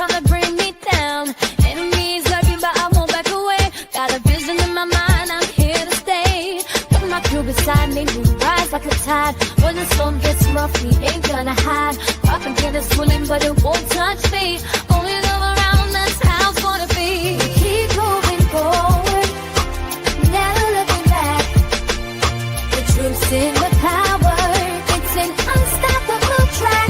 trying to bring me down. Enemies lurking, but I won't back away. Got a vision in my mind, I'm here to stay. Put my crew beside me, we rise like a tide. When the storm gets rough, we ain't gonna hide. Rock and get us swilling, but it won't touch me. Only love around, that's how it's gonna be. Keep moving forward, never looking back. The truth's in the power, it's an unstoppable track.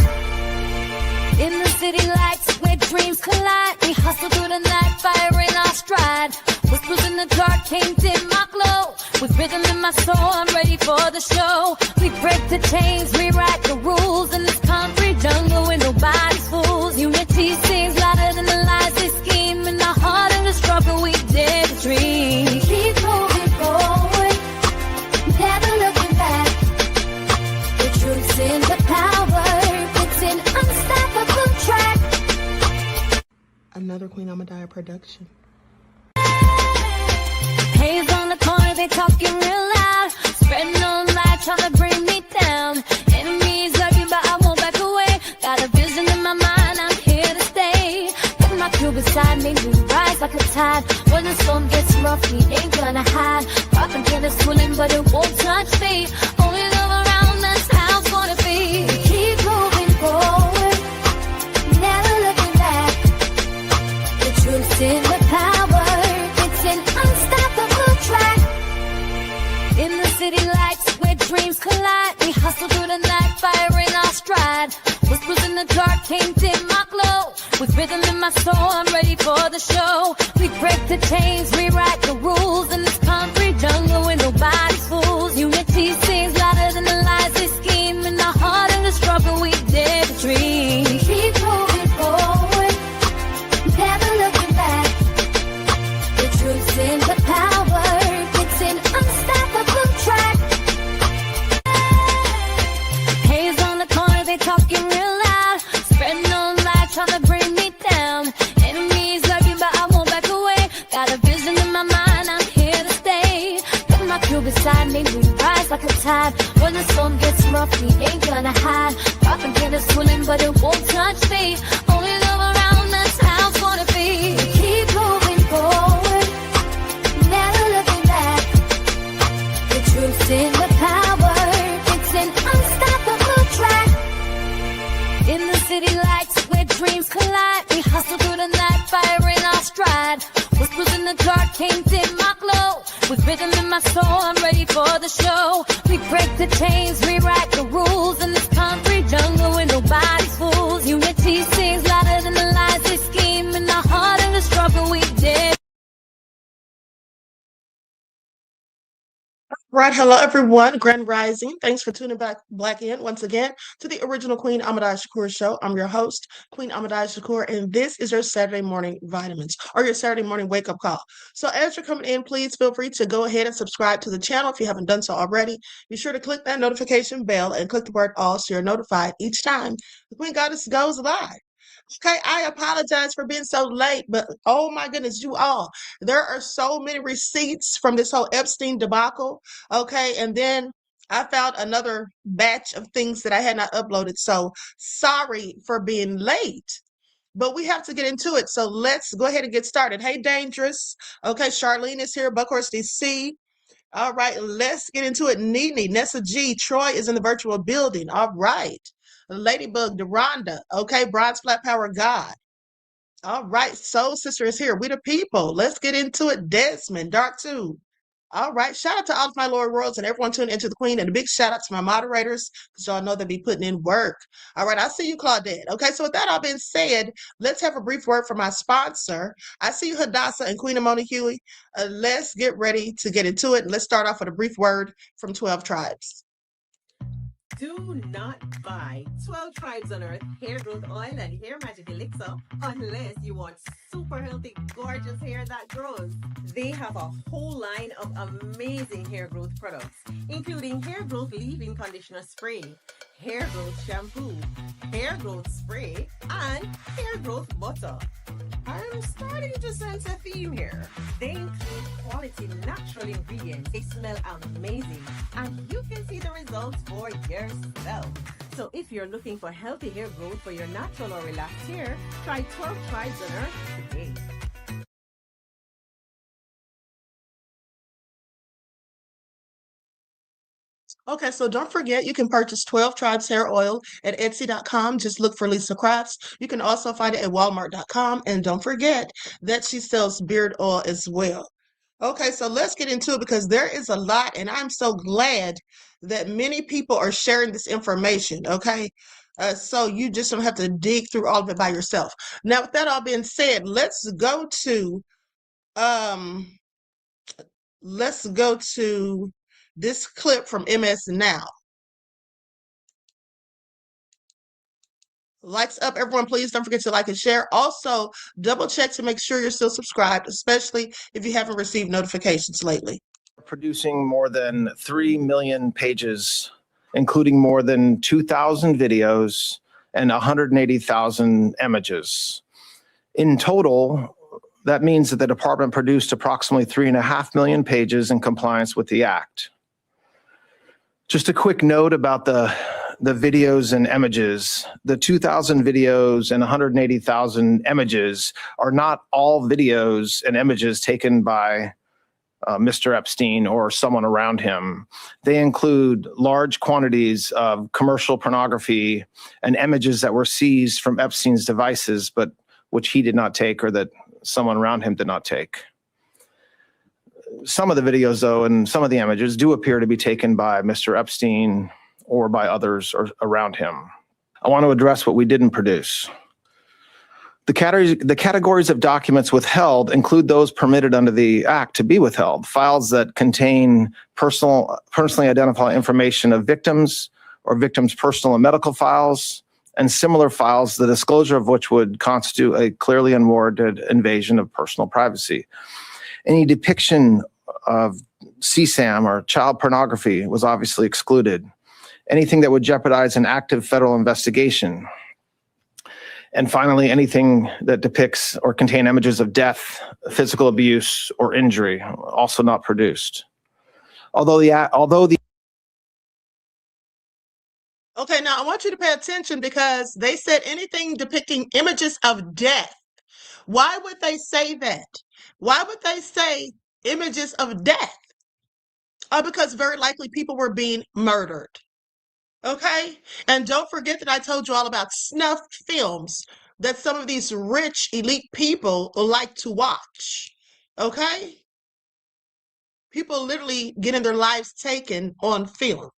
In the city lights where dreams collide, we hustle through the night, fire in our stride. Whispers in the dark can't dim my glow. With rhythm in my soul, I'm ready for the show. We break the chains, rewrite the rules in this concrete jungle where nobody's fools. Unity sings louder than the lies they scheme. In the heart of the struggle, we dare to dream. Keep moving forward, never looking back. The truth's in the power, it's an unstoppable track. Another Queen Ahmadiyyah production. Haze on the corner, they talking real loud. Spreading on light, trying to bring me down. Enemies lurking, but I won't back away. Got a vision in my mind, I'm here to stay. Put my crew beside me, we rise like a tide. When the storm gets rough, we ain't gonna hide. Rock and get us swilling, but it won't touch me. Only love around, that's how it's gonna be. Keep moving forward, never looking back. The truth's in the power, it's an unstoppable track. In the city lights where dreams collide, we hustle through the night, fire in our stride. Whispers in the dark can't dim my glow. With rhythm in my soul, I'm ready for the show. We break the chains, rewrite the rules in this concrete jungle where nobody's fools. Unity sings louder than the lies they scheme. In the heart of the struggle, we dare to dream. Keep moving forward, never looking back. The truth's in the power, it's an unstoppable track. Haze on the corner, they talking real loud. Spreading on light, trying to bring me down. Enemies lurking, but I won't back away. Got a vision in my mind, I'm here to stay. Put my crew beside me, we rise like a tide. When the storm gets rough, we ain't gonna hide. Rock and get us swilling, but it won't touch me. Only love around, that's how it's gonna be. Keep moving forward, never looking back. The truth's in the power, it's an unstoppable track. In the city lights where dreams collide, we hustle through the night, fire in our stride. Whispers in the dark can't dim my glow. With rhythm in my soul, I'm ready for the show. We break the chains, rewrite the rules in this concrete jungle where nobody's fools. Unity sings louder than the lies they scheme. In the heart of the struggle, we dare. Right, hello everyone, Grand Rising. Thanks for tuning back in once again to the original Queen Ahmadiyyah Shakur show. I'm your host, Queen Ahmadiyyah Shakur, and this is your Saturday morning vitamins or your Saturday morning wake up call. So as you're coming in, please feel free to go ahead and subscribe to the channel if you haven't done so already. Be sure to click that notification bell and click the word all so you're notified each time the Queen Goddess goes live. Okay, I apologize for being so late, but oh my goodness, you all, there are so many receipts from this whole Epstein debacle. Okay, and then I found another batch of things that I had not uploaded. So sorry for being late, but we have to get into it. So let's go ahead and get started. Hey, Dangerous. Okay, Charlene is here, Buckhorst DC. All right, let's get into it. Nene, Nessa G, Troy is in the virtual building. All right. Ladybug, Deronda, okay, Bronze Flat Power God. All right, Soul Sister is here. We the people. Let's get into it. Desmond, Dark 2. All right, shout out to all of my Lord Worlds and everyone tuning into the Queen, and a big shout out to my moderators because y'all know they be putting in work. All right, I see you, Claudette. Okay, so with that all being said, let's have a brief word from my sponsor. I see you, Hadassah and Queen Amoni Huey. Let's get ready to get into it. Let's start off with a brief word from 12 Tribes. Do not buy 12 Tribes on Earth hair growth oil and hair magic elixir unless you want super healthy, gorgeous hair that grows. They have a whole line of amazing hair growth products, including hair growth leave-in conditioner spray, hair growth shampoo, hair growth spray, and hair growth butter. I'm starting to sense a theme here. They include quality natural ingredients. They smell amazing, and you can see the results for yourself. So if you're looking for healthy hair growth for your natural or relaxed hair, try 12 Tribes on Earth today. Okay, so don't forget you can purchase 12 Tribes hair oil at Etsy.com. Just look for Lisa Crafts. You can also find it at Walmart.com. And don't forget that she sells beard oil as well. Okay, so let's get into it because there is a lot, and I'm so glad that many people are sharing this information. Okay, so you just don't have to dig through all of it by yourself. Now, with that all being said, um let's go to this clip from MS Now. Likes up, everyone. Please don't forget to like and share. Also, double check to make sure you're still subscribed, especially if you haven't received notifications lately. Producing more than 3 million pages, including more than 2,000 videos and 180,000 images. In total, that means that the department produced approximately 3.5 million pages in compliance with the Act. Just a quick note about the videos and images. The 2,000 videos and 180,000 images are not all videos and images taken by Mr. Epstein or someone around him. They include large quantities of commercial pornography and images that were seized from Epstein's devices, but which he did not take or that someone around him did not take. Some of the videos, though, and some of the images do appear to be taken by Mr. Epstein or by others around him. I want to address what we didn't produce. The categories of documents withheld include those permitted under the Act to be withheld: files that contain personally identifiable information of victims or victims' personal and medical files, and similar files, the disclosure of which would constitute a clearly unwarranted invasion of personal privacy. Any depiction of CSAM or child pornography was obviously excluded. Anything that would jeopardize an active federal investigation. And finally, anything that depicts or contain images of death, physical abuse, or injury, also not produced. Okay, now I want you to pay attention because they said anything depicting images of death. Why would they say that? Why would they say images of death? Because very likely people were being murdered. Okay? And don't forget that I told you all about snuff films that some of these rich elite people like to watch. Okay? People literally getting their lives taken on film.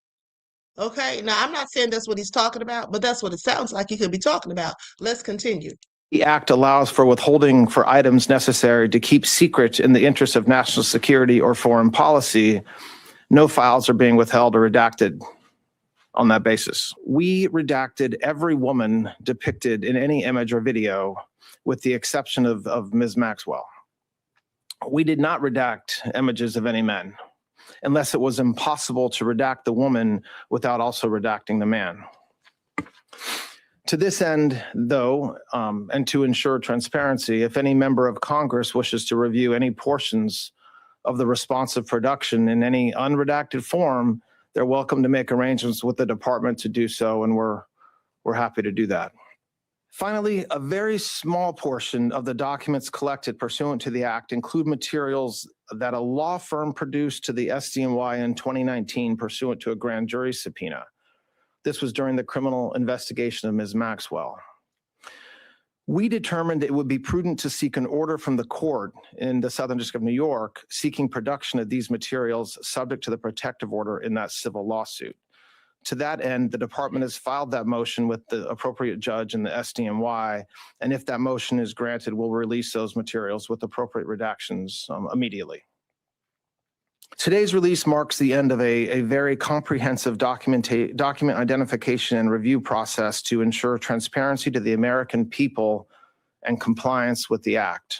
Okay? Now, I'm not saying that's what he's talking about, but that's what it sounds like he could be talking about. Let's continue. The Act allows for withholding for items necessary to keep secret in the interest of national security or foreign policy. No files are being withheld or redacted on that basis. We redacted every woman depicted in any image or video, with the exception of Ms. Maxwell. We did not redact images of any men, unless it was impossible to redact the woman without also redacting the man. To this end, though, and to ensure transparency, if any member of Congress wishes to review any portions of the responsive production in any unredacted form, they're welcome to make arrangements with the department to do so, and we're happy to do that. Finally, a very small portion of the documents collected pursuant to the Act include materials that a law firm produced to the SDNY in 2019 pursuant to a grand jury subpoena. This was during the criminal investigation of Ms. Maxwell. We determined it would be prudent to seek an order from the court in the Southern District of New York seeking production of these materials subject to the protective order in that civil lawsuit. To that end, the department has filed that motion with the appropriate judge in the SDNY, and if that motion is granted, we'll release those materials with appropriate redactions immediately. Today's release marks the end of a very comprehensive document identification and review process to ensure transparency to the American people and compliance with the Act.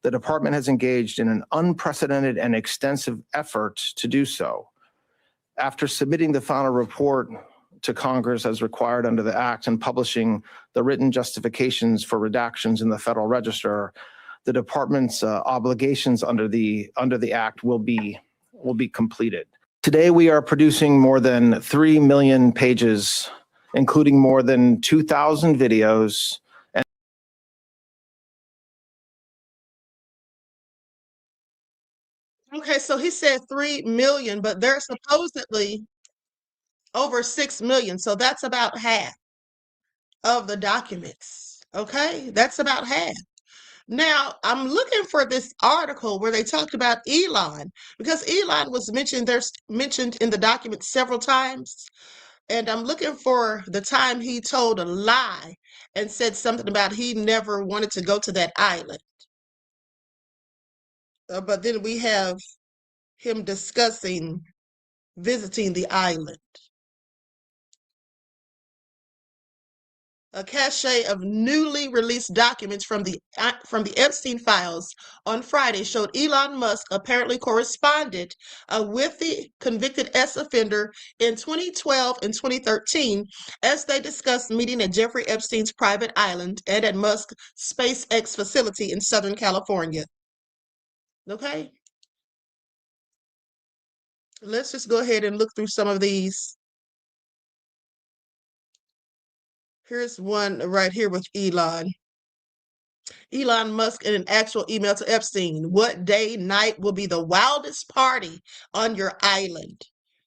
The department has engaged in an unprecedented and extensive effort to do so. After submitting the final report to Congress as required under the Act and publishing the written justifications for redactions in the Federal Register, the department's obligations under the Act will be completed. Today, we are producing more than 3 million pages, including more than 2,000 videos. Okay, so he said 3 million, but there's supposedly over 6 million. So that's about half of the documents. Okay, that's about half. Now, I'm looking for this article where they talked about Elon, because Elon was mentioned in the document several times. And I'm looking for the time he told a lie and said something about he never wanted to go to that island. But then we have him discussing visiting the island. A cache of newly released documents from the Epstein files on Friday showed Elon Musk apparently corresponded with the convicted ex-offender in 2012 and 2013 as they discussed meeting at Jeffrey Epstein's private island and at Musk's SpaceX facility in Southern California. Okay, let's just go ahead and look through some of these. Here's one right here with Elon Musk in an actual email to Epstein. What day, night will be the wildest party on your island?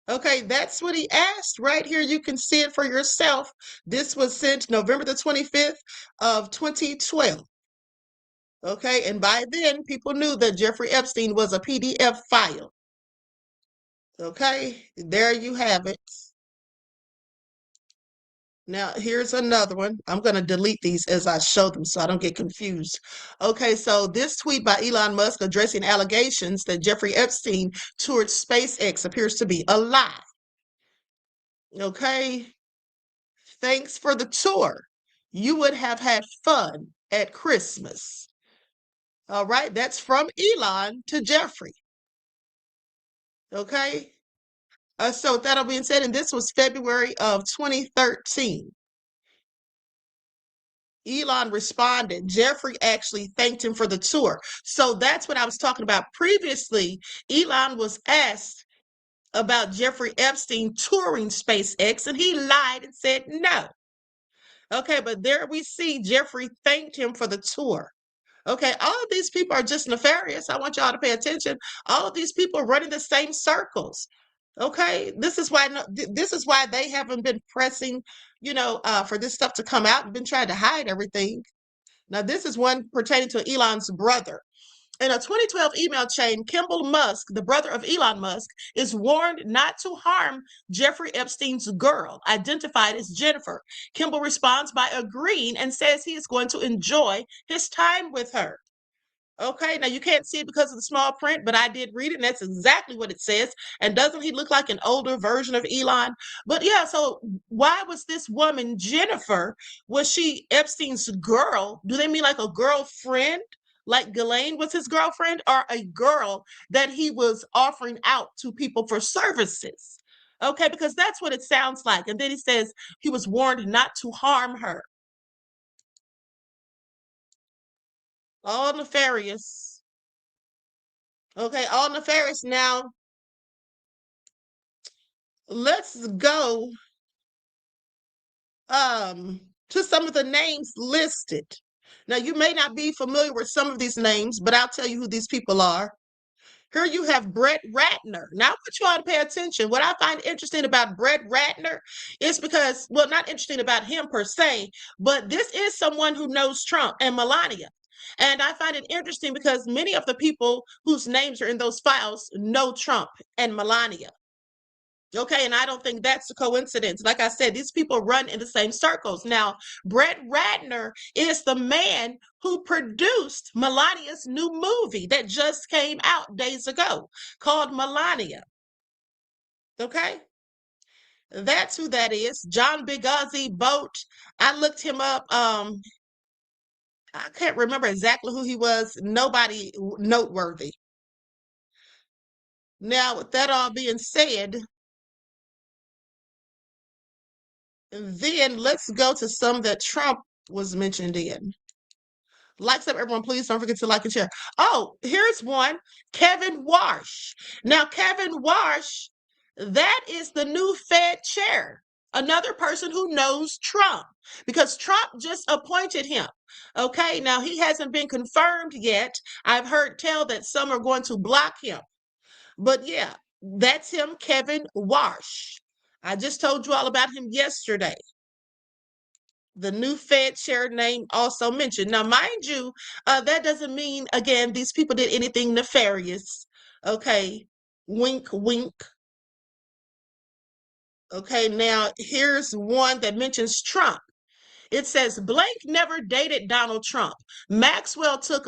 Okay, that's what he asked right here. You can see it for yourself. This was sent November the 25th of 2012. Okay, and by then, people knew that Jeffrey Epstein was a PDF file. Okay, there you have it. Now, here's another one. I'm going to delete these as I show them so I don't get confused. Okay, so this tweet by Elon Musk addressing allegations that Jeffrey Epstein toured SpaceX appears to be a lie. Okay, thanks for the tour. You would have had fun at Christmas. All right, that's from Elon to Jeffrey. Okay, so with that all being said, and this was February of 2013. Elon responded. Jeffrey actually thanked him for the tour. So that's what I was talking about previously. Elon was asked about Jeffrey Epstein touring SpaceX, and he lied and said no. Okay, but there we see Jeffrey thanked him for the tour. Okay, all of these people are just nefarious. I want y'all to pay attention. All of these people are running the same circles. Okay, this is why they haven't been pressing, for this stuff to come out and been trying to hide everything. Now, this is one pertaining to Elon's brother. In a 2012 email chain, Kimball Musk, the brother of Elon Musk, is warned not to harm Jeffrey Epstein's girl, identified as Jennifer. Kimball responds by agreeing and says he is going to enjoy his time with her. Okay, now you can't see it because of the small print, but I did read it, and that's exactly what it says. And doesn't he look like an older version of Elon? But yeah, so why was this woman, Jennifer, was she Epstein's girl? Do they mean like a girlfriend? Like Ghislaine was his girlfriend, or a girl that he was offering out to people for services? Okay, because that's what it sounds like. And then he says he was warned not to harm her. All nefarious. Okay, all nefarious. Now, let's go to some of the names listed. Now, you may not be familiar with some of these names, but I'll tell you who these people are. Here you have Brett Ratner. Now, I want you all to pay attention. What I find interesting about Brett Ratner is because, well, not interesting about him per se, but this is someone who knows Trump and Melania. And I find it interesting because many of the people whose names are in those files know Trump and Melania. Okay, and I don't think that's a coincidence. Like I said, these people run in the same circles. Now, Brett Ratner is the man who produced Melania's new movie that just came out days ago called Melania. Okay, that's who that is. John Bigazzi Boat. I looked him up. I can't remember exactly who he was. Nobody noteworthy. Now, with that all being said, Then let's go to some that Trump was mentioned in. Likes up, everyone. Please don't forget to like and share. Oh, here's one. Kevin Warsh. Now, Kevin Warsh, that is the new Fed chair. Another person who knows Trump because Trump just appointed him. Okay, now he hasn't been confirmed yet. I've heard tell that some are going to block him. But yeah, that's him, Kevin Warsh. I just told you all about him yesterday. The new Fed chair name also mentioned. Now, mind you, that doesn't mean, again, these people did anything nefarious. Okay, wink, wink. Okay, now here's one that mentions Trump. It says blank never dated Donald Trump. Maxwell took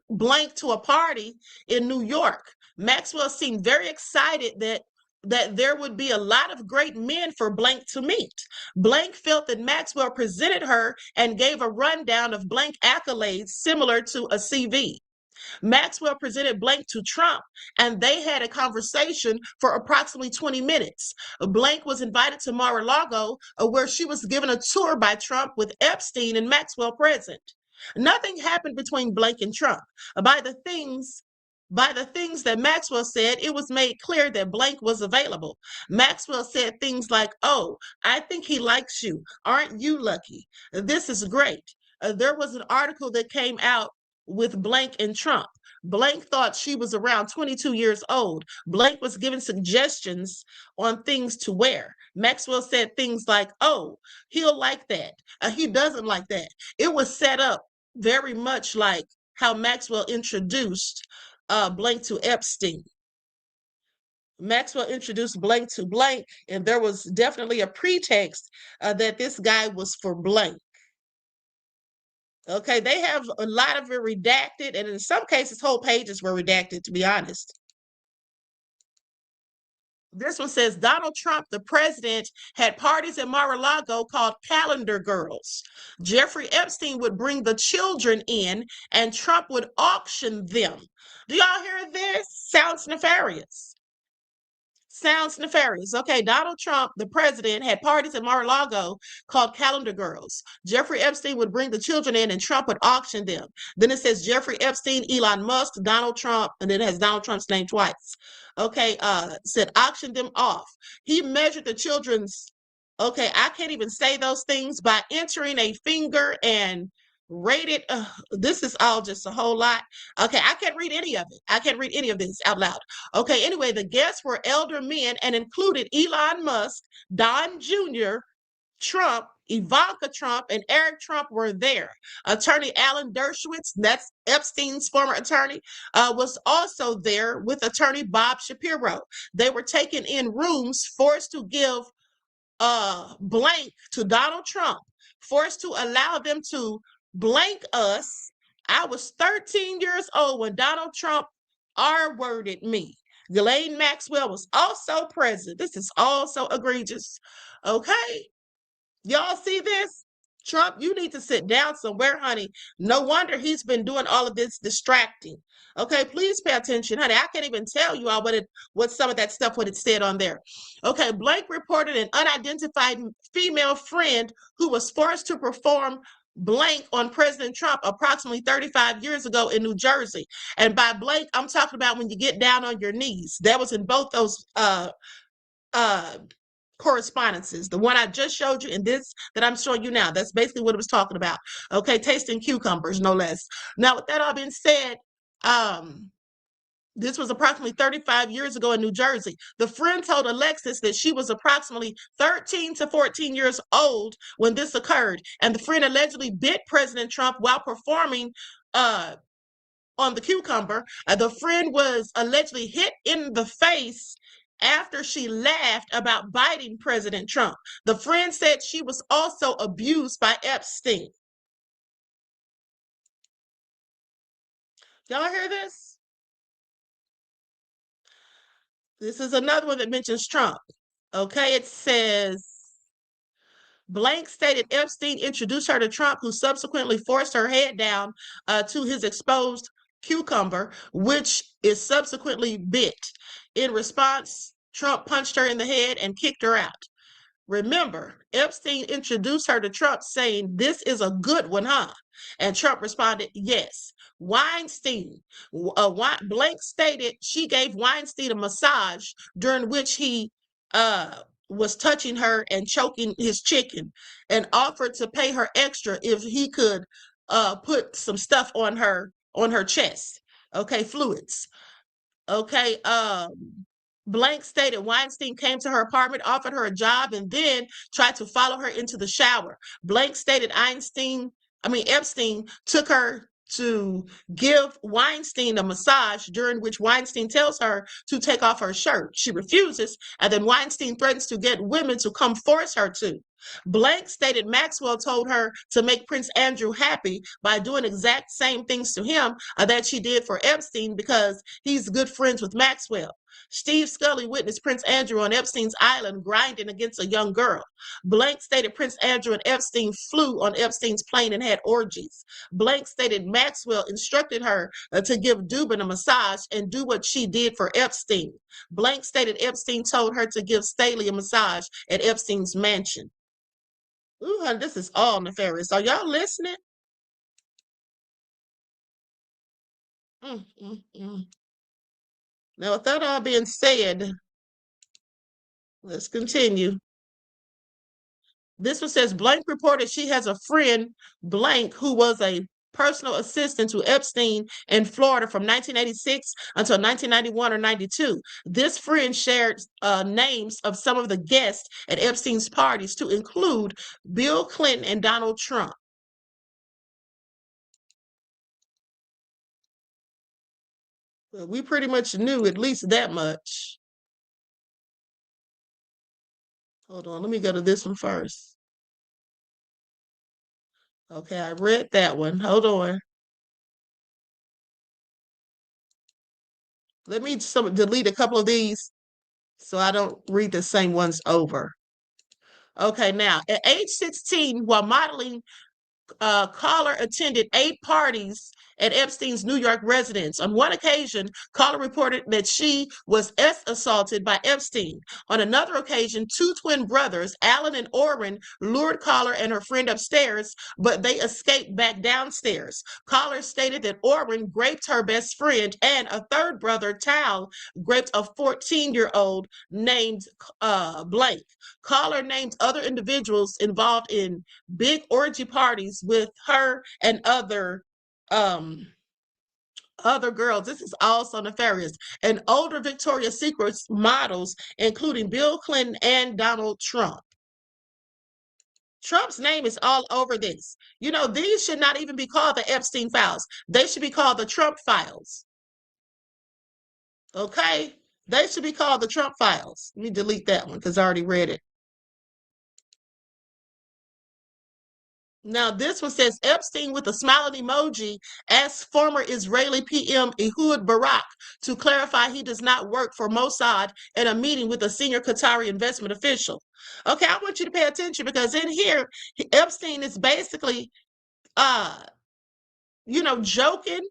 blank to a party in New York. Maxwell seemed very excited that there would be a lot of great men for blank to meet. Blank felt that Maxwell presented her and gave a rundown of blank accolades similar to a CV. Maxwell presented blank to Trump, and they had a conversation for approximately 20 minutes. Blank was invited to Mar-a-Lago, where she was given a tour by Trump with Epstein and Maxwell present. Nothing happened between Blank and Trump. By the things that Maxwell said, it was made clear that Blank was available. Maxwell said things like, "Oh, I think he likes you. Aren't you lucky? This is great." There was an article that came out with Blank and Trump. Blank thought she was around 22 years old. Blank was given suggestions on things to wear. Maxwell said things like, "Oh, he'll like that. He doesn't like that." It was set up very much like how Maxwell introduced Blank to Epstein. Maxwell introduced Blank to Blank, and there was definitely a pretext that this guy was for Blank. Okay, they have a lot of it redacted, and in some cases, whole pages were redacted, to be honest. This one says Donald Trump, the president, had parties at Mar-a-Lago called Calendar Girls. Jeffrey Epstein would bring the children in, and Trump would auction them. Do y'all hear this? Sounds nefarious. Sounds nefarious. Okay, Donald Trump, the president, had parties at Mar-a-Lago called Calendar Girls. Jeffrey Epstein would bring the children in and Trump would auction them. Then it says Jeffrey Epstein, Elon Musk, Donald Trump, and then it has Donald Trump's name twice. Okay, said auction them off. He measured the children's, okay, I can't even say those things, by entering a finger and rated. This is all just a whole lot. Okay, I can't read any of it. I can't read any of this out loud. Okay, anyway, the guests were elder men and included Elon Musk, Don Jr., Trump, Ivanka Trump, and Eric Trump were there. Attorney Alan Dershowitz, that's Epstein's former attorney, was also there with attorney Bob Shapiro. They were taken in rooms, forced to give blank to Donald Trump, forced to allow them to blank us. I was 13 years old when Donald Trump R-worded me. Ghislaine Maxwell was also present. This is all so egregious. Okay, y'all see this? Trump, you need to sit down somewhere, honey. No wonder he's been doing all of this distracting. Okay, please pay attention, honey. I can't even tell you all what some of that stuff, what it said on there. Okay, Blake reported an unidentified female friend who was forced to perform blank on President Trump approximately 35 years ago in New Jersey. And by blank, I'm talking about when you get down on your knees. That was in both those correspondences. The one I just showed you and this that I'm showing you now, that's basically what it was talking about. Okay, tasting cucumbers, no less. Now, with that all being said, this was approximately 35 years ago in New Jersey. The friend told Alexis that she was approximately 13 to 14 years old when this occurred, and the friend allegedly bit President Trump while performing on the cucumber. The friend was allegedly hit in the face after she laughed about biting President Trump. The friend said she was also abused by Epstein. Y'all hear this? This is another one that mentions Trump. Okay, it says, blank stated Epstein introduced her to Trump, who subsequently forced her head down to his exposed cucumber, which is subsequently bit. In response, Trump punched her in the head and kicked her out. Remember, Epstein introduced her to Trump saying, "This is a good one, huh?" And Trump responded, "Yes." Weinstein, Blank stated she gave Weinstein a massage during which he was touching her and choking his chicken, and offered to pay her extra if he could put some stuff on her chest. Okay, fluids. Okay, Blank stated Weinstein came to her apartment, offered her a job, and then tried to follow her into the shower. Blank stated Epstein took her to give Weinstein a massage, during which Weinstein tells her to take off her shirt. She refuses, and then Weinstein threatens to get women to come force her to. Blank stated Maxwell told her to make Prince Andrew happy by doing exact same things to him that she did for Epstein because he's good friends with Maxwell. Steve Scully witnessed Prince Andrew on Epstein's island grinding against a young girl. Blank stated Prince Andrew and Epstein flew on Epstein's plane and had orgies. Blank stated Maxwell instructed her to give Dubin a massage and do what she did for Epstein. Blank stated Epstein told her to give Staley a massage at Epstein's mansion. Ooh, honey, this is all nefarious. Are y'all listening? Mm, mm, mm. Now, with that all being said, let's continue. This one says Blank reported she has a friend, Blank, who was a personal assistant to Epstein in Florida from 1986 until 1991 or 92. This friend shared names of some of the guests at Epstein's parties, to include Bill Clinton and Donald Trump. Well, we pretty much knew at least that much. Hold on, let me go to this one first. Okay, I read that one. Hold on. Let me delete a couple of these so I don't read the same ones over. Okay, now at age 16, while modeling, Caller attended 8 parties at Epstein's New York residence. On one occasion, Caller reported that she was assaulted by Epstein. On another occasion, 2 twin brothers, Alan and Orrin, lured Caller and her friend upstairs, but they escaped back downstairs. Caller stated that Orrin raped her best friend, and a third brother, Tal, raped a 14-year-old named Blank. Caller named other individuals involved in big orgy parties with her and other girls. This is also nefarious. And older Victoria's Secret models, including Bill Clinton and Donald Trump. Trump's name is all over this. You know, these should not even be called the Epstein files. They should be called the Trump files. Okay? They should be called the Trump files. Let me delete that one because I already read it. Now, this one says Epstein with a smiling emoji asks former Israeli PM Ehud Barak to clarify he does not work for Mossad in a meeting with a senior Qatari investment official. Okay, I want you to pay attention because in here, Epstein is basically, joking,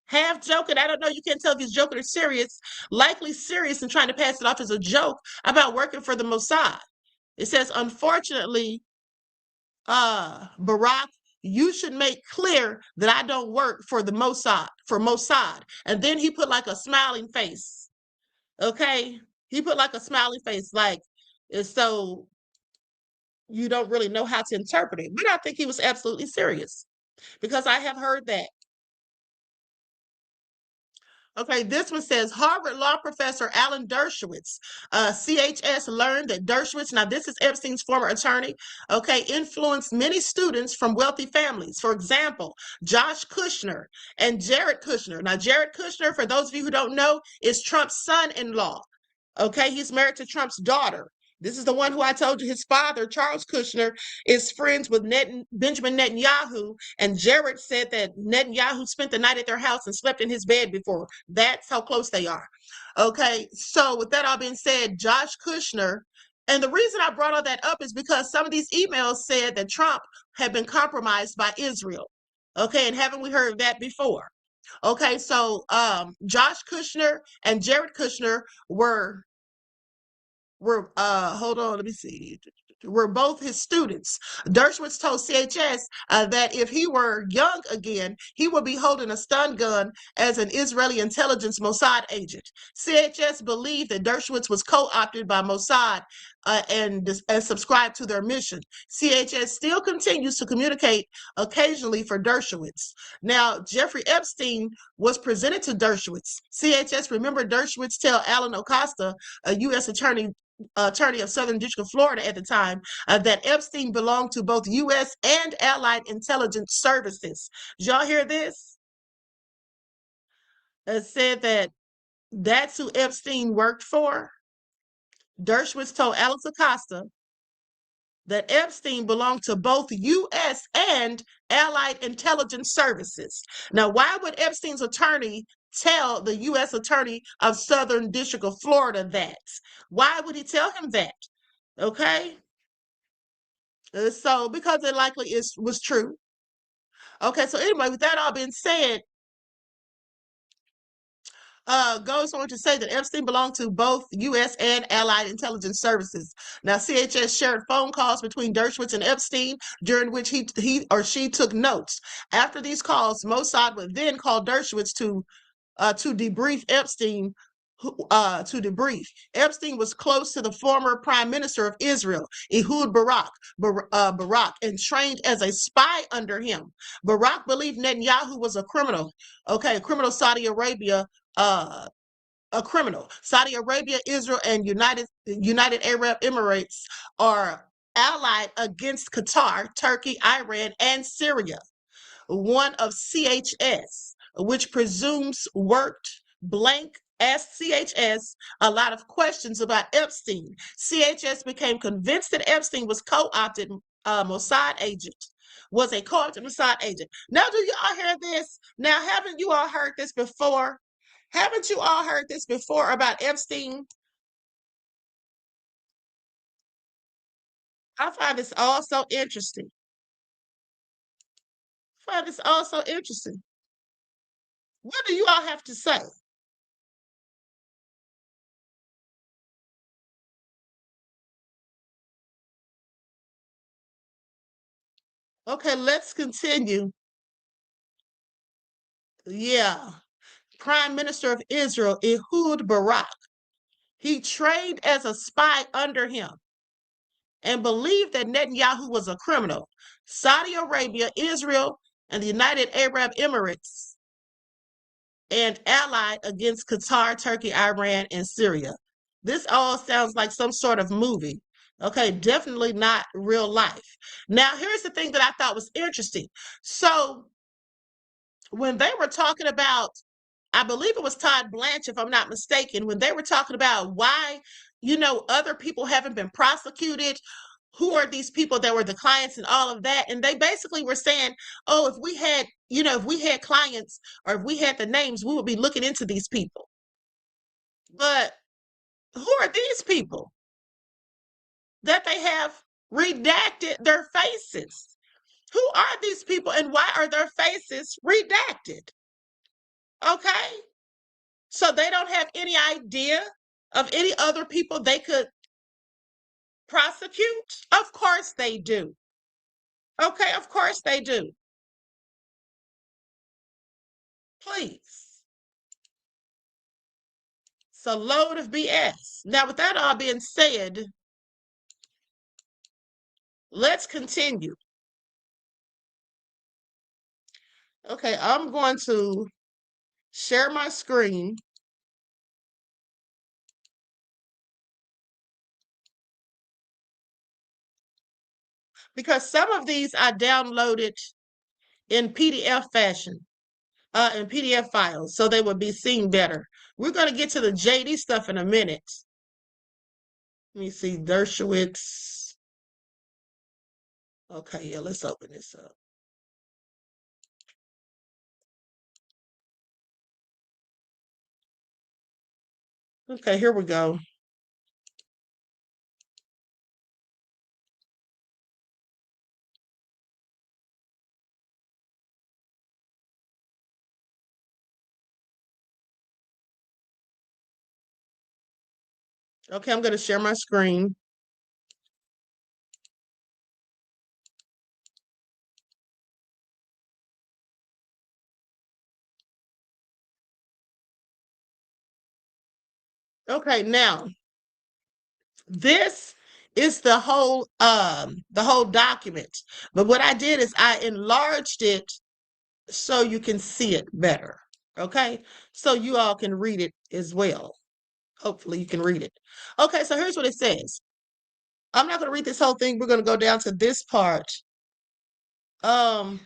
half joking. I don't know. You can't tell if he's joking or serious, likely serious and trying to pass it off as a joke about working for the Mossad. It says, unfortunately, Barack, you should make clear that I don't work for the Mossad. And then he put like a smiling face. Okay? He put like a smiling face, like, so you don't really know how to interpret it. But I think he was absolutely serious because I have heard that. Okay, this one says Harvard law professor Alan Dershowitz, CHS, learned that Dershowitz, now this is Epstein's former attorney, okay, influenced many students from wealthy families. For example, Josh Kushner and Jared Kushner. Now, Jared Kushner, for those of you who don't know, is Trump's son-in-law. Okay, he's married to Trump's daughter. This is the one who I told you his father, Charles Kushner, is friends with Benjamin Netanyahu. And Jared said that Netanyahu spent the night at their house and slept in his bed before. That's how close they are. Okay, so with that all being said, Josh Kushner, and the reason I brought all that up is because some of these emails said that Trump had been compromised by Israel. Okay, and haven't we heard that before? Okay, so Josh Kushner and Jared Kushner were hold on, let me see. were both his students. Dershowitz told CHS that if he were young again, he would be holding a stun gun as an Israeli intelligence Mossad agent. CHS believed that Dershowitz was co-opted by Mossad and subscribed to their mission. CHS still continues to communicate occasionally for Dershowitz. Now, Jeffrey Epstein was presented to Dershowitz. CHS remembered Dershowitz tell Alan Acosta, a U.S. attorney of Southern District of Florida at the time, that Epstein belonged to both U.S. and Allied intelligence services. Did y'all hear this? It said that that's who Epstein worked for. Dershowitz told Alex Acosta that Epstein belonged to both U.S. and Allied intelligence services. Now, why would Epstein's attorney tell the U.S. Attorney of Southern District of Florida that? Why would he tell him that? Okay. So, because it likely was true. Okay, so anyway, with that all being said, goes on to say that Epstein belonged to both U.S. and Allied intelligence services. Now, CHS shared phone calls between Dershowitz and Epstein, during which he or she took notes. After these calls, Mossad would then call Dershowitz to debrief Epstein. To debrief. Epstein was close to the former Prime Minister of Israel, Ehud Barak, and trained as a spy under him. Barak believed Netanyahu was a criminal. Okay, a criminal Saudi Arabia. A criminal. Saudi Arabia, Israel, and United Arab Emirates are allied against Qatar, Turkey, Iran, and Syria. One of CHS, which presumes worked blank, asked CHS a lot of questions about Epstein. CHS became convinced that Epstein was co-opted Mossad agent. Was a co-opted Mossad agent. Now, do you all hear this? Now, haven't you all heard this before? Haven't you all heard this before about Epstein? I find this all so interesting. What do you all have to say? Okay, let's continue. Yeah. Prime Minister of Israel, Ehud Barak. He trained as a spy under him and believed that Netanyahu was a criminal. Saudi Arabia, Israel, and the United Arab Emirates, and allied against Qatar, Turkey, Iran, and Syria. This all sounds like some sort of movie. Okay, definitely not real life. Now, here's the thing that I thought was interesting. So, when they were talking about, I believe it was Todd Blanche, if I'm not mistaken, when they were talking about why, other people haven't been prosecuted, who are these people that were the clients and all of that. And they basically were saying, oh, if we had clients or if we had the names, we would be looking into these people. But who are these people that they have redacted their faces? Who are these people and why are their faces redacted? Okay. So they don't have any idea of any other people they could prosecute? Of course they do. Okay, of course they do. Please. It's a load of BS. Now, with that all being said, let's continue. Okay, I'm going to share my screen. Because some of these I downloaded in PDF fashion, in PDF files, so they would be seen better. We're going to get to the JD stuff in a minute. Let me see, Dershowitz. Okay, yeah, let's open this up. Okay, here we go. Okay, I'm going to share my screen. Okay, now this is the whole document. But what I did is I enlarged it so you can see it better. Okay, so you all can read it as well. Hopefully you can read it. Okay, so here's what it says. I'm not going to read this whole thing. We're going to go down to this part. Oh,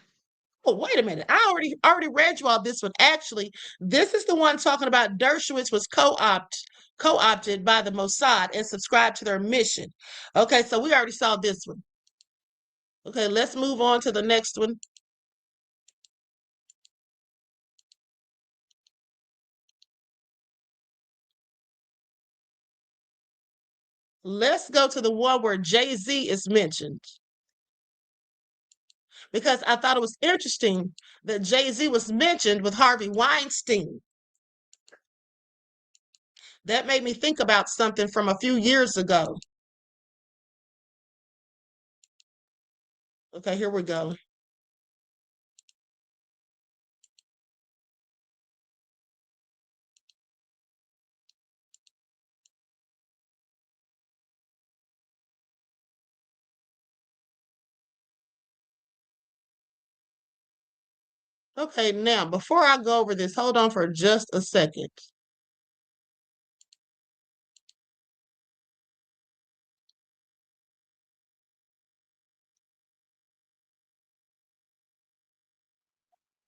wait a minute. I already read you all this one. Actually, this is the one talking about Dershowitz was co-opted by the Mossad and subscribed to their mission. Okay, so we already saw this one. Okay, let's move on to the next one. Let's go to the one where Jay-Z is mentioned, because I thought it was interesting that Jay-Z was mentioned with Harvey Weinstein. That made me think about something from a few years ago. Okay, here we go. Okay, now before I go over this, hold on for just a second.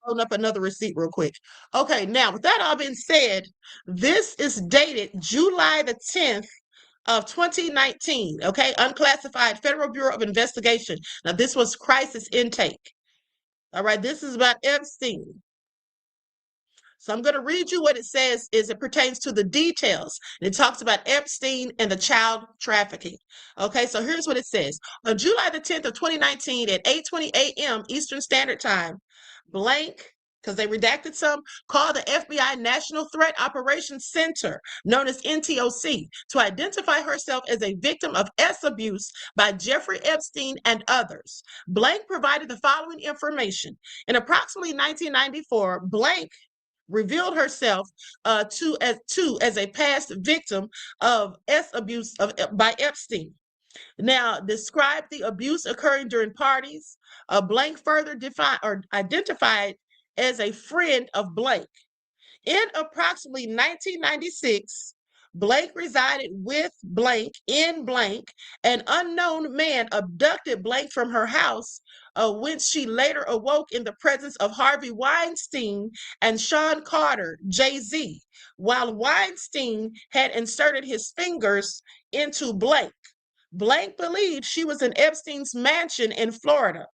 Hold up another receipt real quick. Okay, now with that all being said, this is dated July the 10th of 2019. Okay, unclassified Federal Bureau of Investigation. Now this was crisis intake. All right, this is about Epstein. So I'm going to read you what it says as it pertains to the details. It talks about Epstein and the child trafficking. Okay, so here's what it says. On July the 10th of 2019 at 8:20 a.m. Eastern Standard Time, blank, because they redacted some, called the FBI National Threat Operations Center, known as NTOC, to identify herself as a victim of S abuse by Jeffrey Epstein and others. Blank provided the following information. In approximately 1994, blank revealed herself as a past victim of S abuse by Epstein. Now, describe the abuse occurring during parties. Blank further defined or identified as a friend of blank. In approximately 1996, Blake resided with blank in blank. An unknown man abducted Blake from her house, whence she later awoke in the presence of Harvey Weinstein and Sean Carter, Jay-Z, while Weinstein had inserted his fingers into Blake. Blake believed she was in Epstein's mansion in Florida.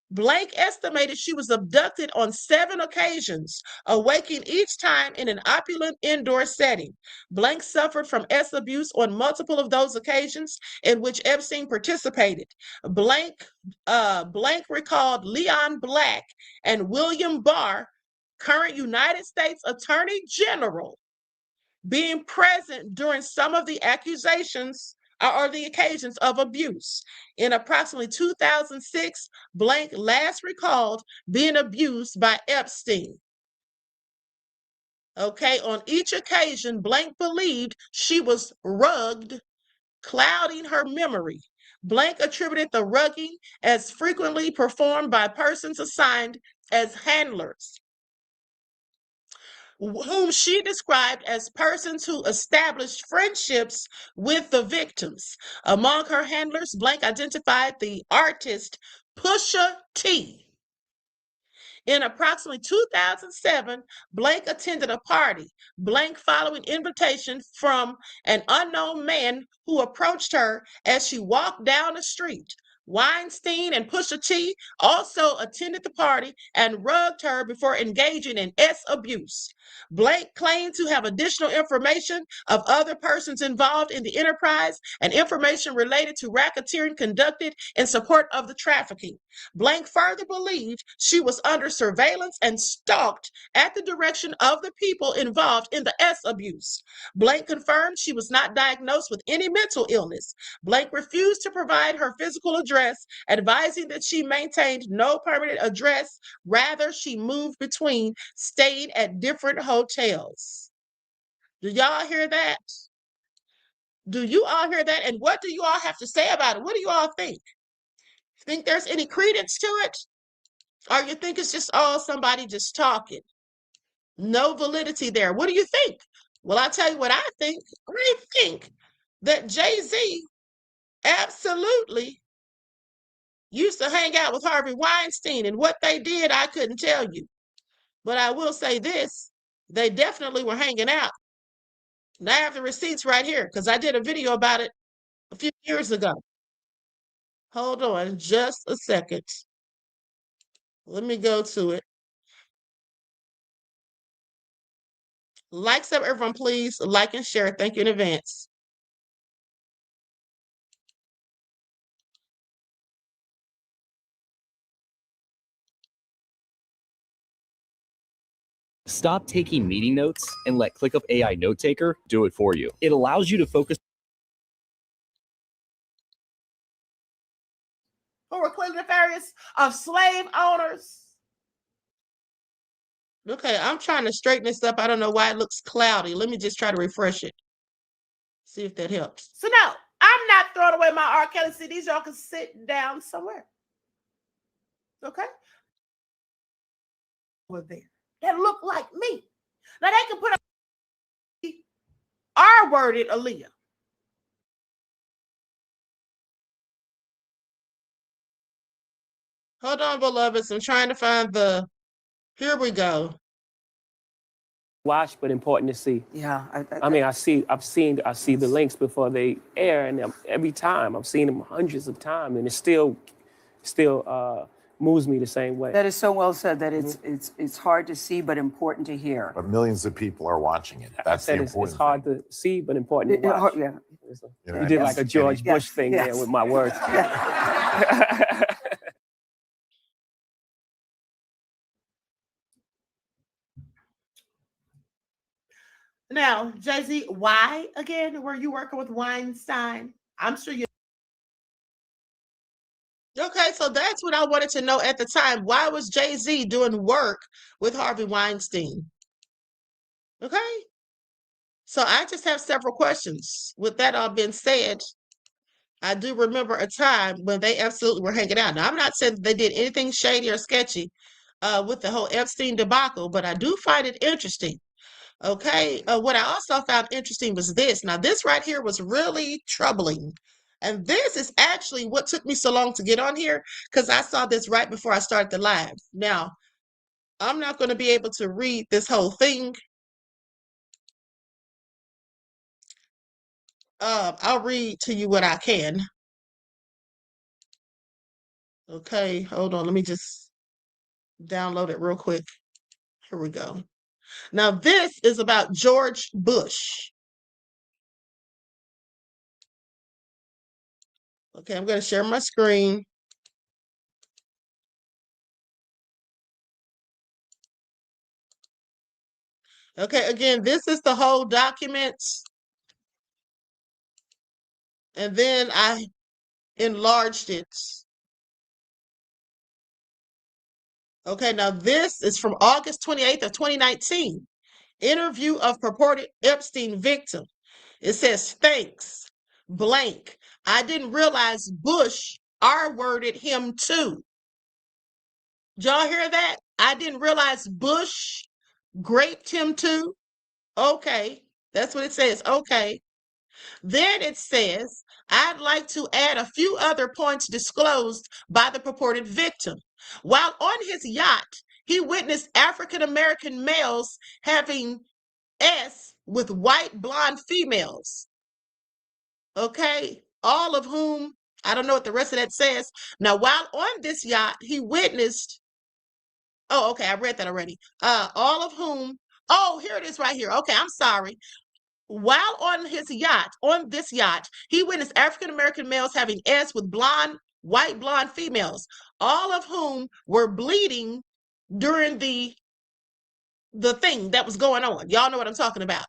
Blake estimated she was abducted on 7 occasions, awaking each time in an opulent indoor setting. Blake suffered from S abuse on multiple of those occasions in which Epstein participated. Blake recalled Leon Black and William Barr, current United States Attorney General, being present during some of the accusations or the occasions of abuse. In approximately 2006, Blank last recalled being abused by Epstein. Okay, on each occasion, Blank believed she was rugged, clouding her memory. Blank attributed the rugging as frequently performed by persons assigned as handlers, whom she described as persons who established friendships with the victims. Among her handlers, Blank identified the artist Pusha T. In approximately 2007, Blank attended a party. Blank following invitation from an unknown man who approached her as she walked down the street. Weinstein and Pusha T also attended the party and rugged her before engaging in S abuse. Blake claimed to have additional information of other persons involved in the enterprise and information related to racketeering conducted in support of the trafficking. Blank further believed she was under surveillance and stalked at the direction of the people involved in the S abuse. Blank confirmed she was not diagnosed with any mental illness. Blank refused to provide her physical address, advising that she maintained no permanent address. Rather, she moved between, staying at different hotels. Do y'all hear that? Do you all hear that? And what do you all have to say about it? What do you all think? Think there's any credence to it? Or you think it's just, oh, somebody just talking? No validity there. What do you think? Well, I'll tell you what I think. I think that Jay-Z absolutely used to hang out with Harvey Weinstein, and what they did, I couldn't tell you. But I will say this, they definitely were hanging out. And I have the receipts right here because I did a video about it a few years ago. Hold on just a second. Let me go to it. Likes up, everyone, please. Like and share. Thank you in advance. Stop taking meeting notes and let ClickUp AI Note Taker do it for you. It allows you to focus. Who were clearly nefarious of slave owners. Okay, I'm trying to straighten this up. I don't know why it looks cloudy. Let me just try to refresh it. See if that helps. So no, I'm not throwing away my R. Kelly CDs. Y'all can sit down somewhere. Okay? Over there. That look like me. Now they can put a R-worded Aaliyah. Hold on, beloveds. I'm trying to find the. Here we go. Watch, but important to see. Yeah, I mean, I've seen the links before they air, and every time I've seen them hundreds of times, and it still moves me the same way. that is so well said. That it's hard to see, but important to hear. But millions of people are watching it. That's the important It's hard to see, but important to watch. Yeah. thing. You did like a George Yes, Bush thing yes. there with my words. Now, Jay-Z, why again were you working with Weinstein? I'm sure you. Okay, so that's what I wanted to know at the time. Why was Jay-Z doing work with Harvey Weinstein? Okay. So I just have several questions. With that all being said, I do remember a time when they absolutely were hanging out. Now, I'm not saying that they did anything shady or sketchy with the whole Epstein debacle, but I do find it interesting. Okay. What I also found interesting was this. Now, this right here was really troubling. And this is actually what took me so long to get on here because I saw this right before I started the live. Now, I'm not going to be able to read this whole thing. I'll read to you what I can. Okay, hold on. Let me just download it real quick. Here we go. Now, this is about George Bush. Okay, I'm going to share my screen. Okay, again, this is the whole document. And then I enlarged it. Okay, now this is from August 28th of 2019. Interview of purported Epstein victim. It says, thanks, blank. I didn't realize Bush R-worded him too. Did y'all hear that? I didn't realize Bush graped him too. Okay, that's what it says. Okay. Then it says, I'd like to add a few other points disclosed by the purported victim. While on his yacht, he witnessed African American males having S with white blonde females. Okay, all of whom, I don't know what the rest of that says. Now, while on this yacht, he witnessed, oh, okay, I read that already. All of whom, oh, here it is right here. Okay, I'm sorry. While on this yacht, he witnessed African American males having S with white blonde females, all of whom were bleeding during the thing that was going on. Y'all know what I'm talking about.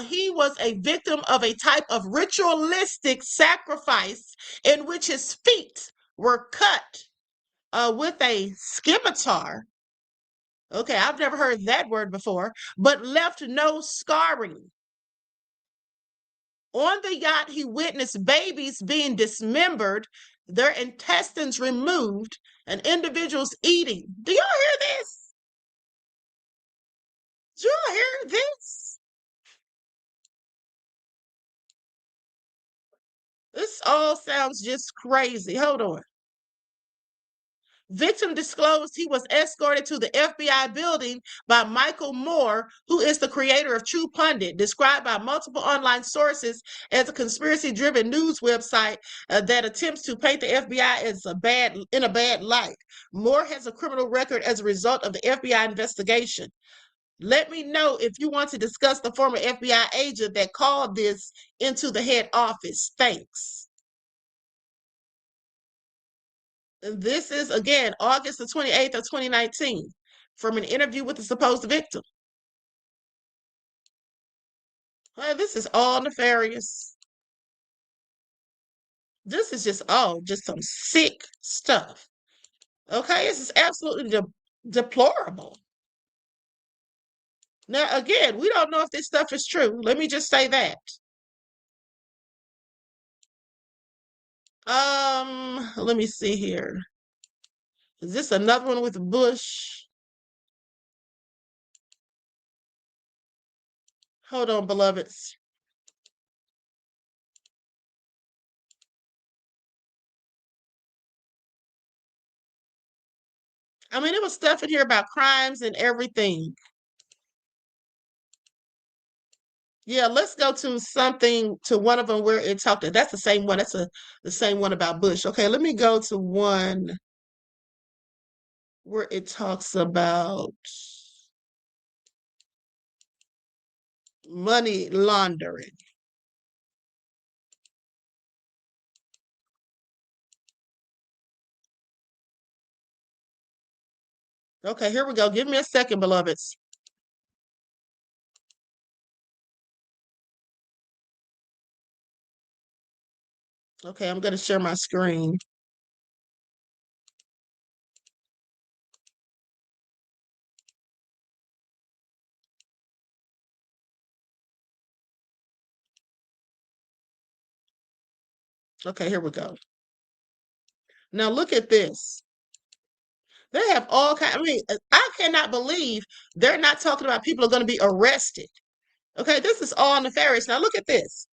He was a victim of a type of ritualistic sacrifice in which his feet were cut with a scimitar. Okay, I've never heard that word before, but left no scarring. On the yacht, he witnessed babies being dismembered, their intestines removed, and individuals eating. Do y'all hear this? Do y'all hear this? This all sounds just crazy. Hold on. Victim disclosed he was escorted to the FBI building by Michael Moore, who is the creator of True Pundit, described by multiple online sources as a conspiracy-driven news website that attempts to paint the FBI as in a bad light. Moore has a criminal record as a result of the FBI investigation. Let me know if you want to discuss the former FBI agent that called this into the head office. Thanks. This is, again, August the 28th of 2019, from an interview with the supposed victim. Well, this is all nefarious. This is just some sick stuff. Okay, this is absolutely deplorable. Now, again, we don't know if this stuff is true. Let me just say that. Let me see here. Is this another one with Bush? Hold on, beloveds. I mean, it was stuff in here about crimes and everything. Yeah, let's go to one of them where it talked. That's the same one. That's the same one about Bush. Okay, let me go to one where it talks about money laundering. Okay, here we go. Give me a second, beloveds. Okay, I'm going to share my screen. Okay, here we go. Now look at this. They have all kinds. I mean, I cannot believe they're not talking about people are going to be arrested. Okay, this is all nefarious. Now look at this.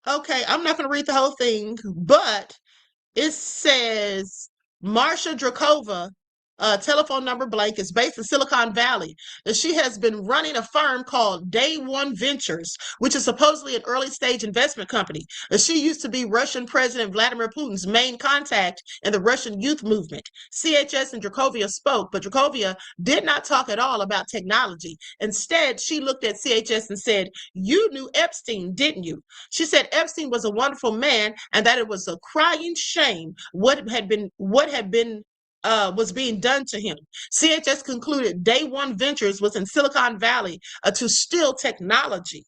Okay, I'm not going to read the whole thing, but it says Marsha Drakova, telephone number blank, is based in Silicon Valley. And she has been running a firm called Day One Ventures, which is supposedly an early stage investment company. And she used to be Russian President Vladimir Putin's main contact in the Russian youth movement. CHS and Drakovia spoke, but Drakovia did not talk at all about technology. Instead, she looked at CHS and said, "You knew Epstein, didn't you?" She said Epstein was a wonderful man and that it was a crying shame what was being done to him. CHS concluded Day One Ventures was in Silicon Valley to steal technology.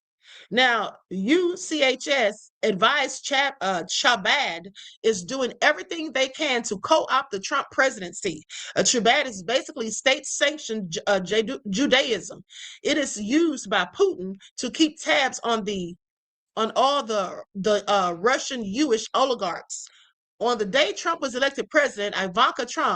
Now, UCHS advised Chabad is doing everything they can to co-opt the Trump presidency. Chabad is basically state-sanctioned Judaism. It is used by Putin to keep tabs on all the Russian Jewish oligarchs. On the day Trump was elected president, Ivanka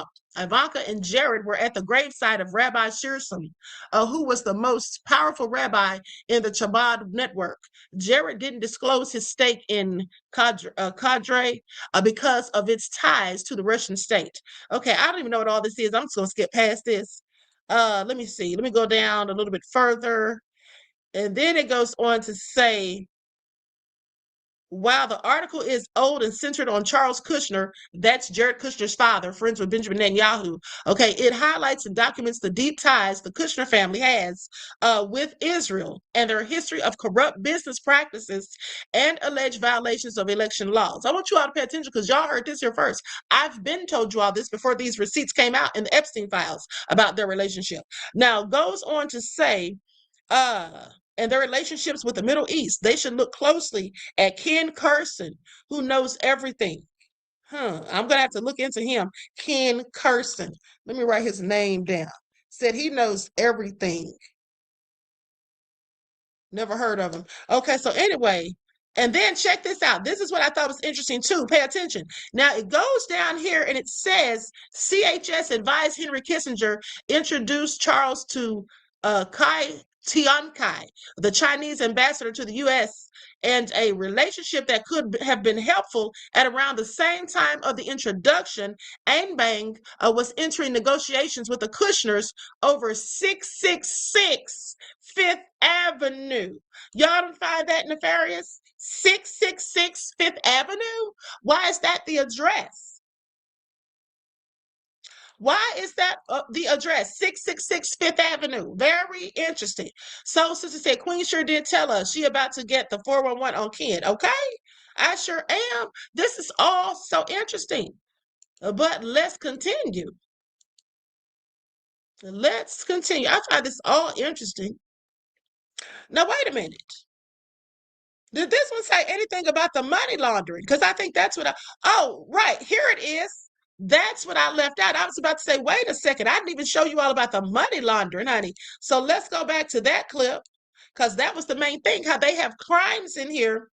and Jared were at the gravesite of Rabbi Shirsim, who was the most powerful rabbi in the Chabad network. Jared didn't disclose his stake in Cadre because of its ties to the Russian state. Okay, I don't even know what all this is. I'm just going to skip past this. Let me see. Let me go down a little bit further. And then it goes on to say, while the article is old and centered on Charles Kushner, that's Jared Kushner's father, friends with Benjamin Netanyahu, okay, it highlights and documents the deep ties the Kushner family has with Israel and their history of corrupt business practices and alleged violations of election laws. I want you all to pay attention because y'all heard this here first. I've been told you all this before these receipts came out in the Epstein files about their relationship. Now, goes on to say, and their relationships with the Middle East, they should look closely at Ken Carson, who knows everything. I'm going to have to look into him. Ken Carson. Let me write his name down. Said he knows everything. Never heard of him. Okay, so anyway, and then check this out. This is what I thought was interesting too. Pay attention. Now it goes down here and it says CHS advised Henry Kissinger introduced Charles to Kai Tiankai, the Chinese ambassador to the U.S., and a relationship that could have been helpful at around the same time of the introduction. Anbang was entering negotiations with the Kushners over 666 Fifth Avenue. Y'all don't find that nefarious? 666 Fifth Avenue? Why is that the address? Why is that the address? 666 Fifth Avenue. Very interesting. So, Sister said, Queen sure did tell us she about to get the 411 on Ken. Okay, I sure am. This is all so interesting. But let's continue. Let's continue. I find this all interesting. Now, wait a minute. Did this one say anything about the money laundering? Because I think that's what oh, right, here it is. That's what I left out. I was about to say, wait a second, I didn't even show you all about the money laundering, honey. So let's go back to that clip, because that was the main thing, how they have crimes in here.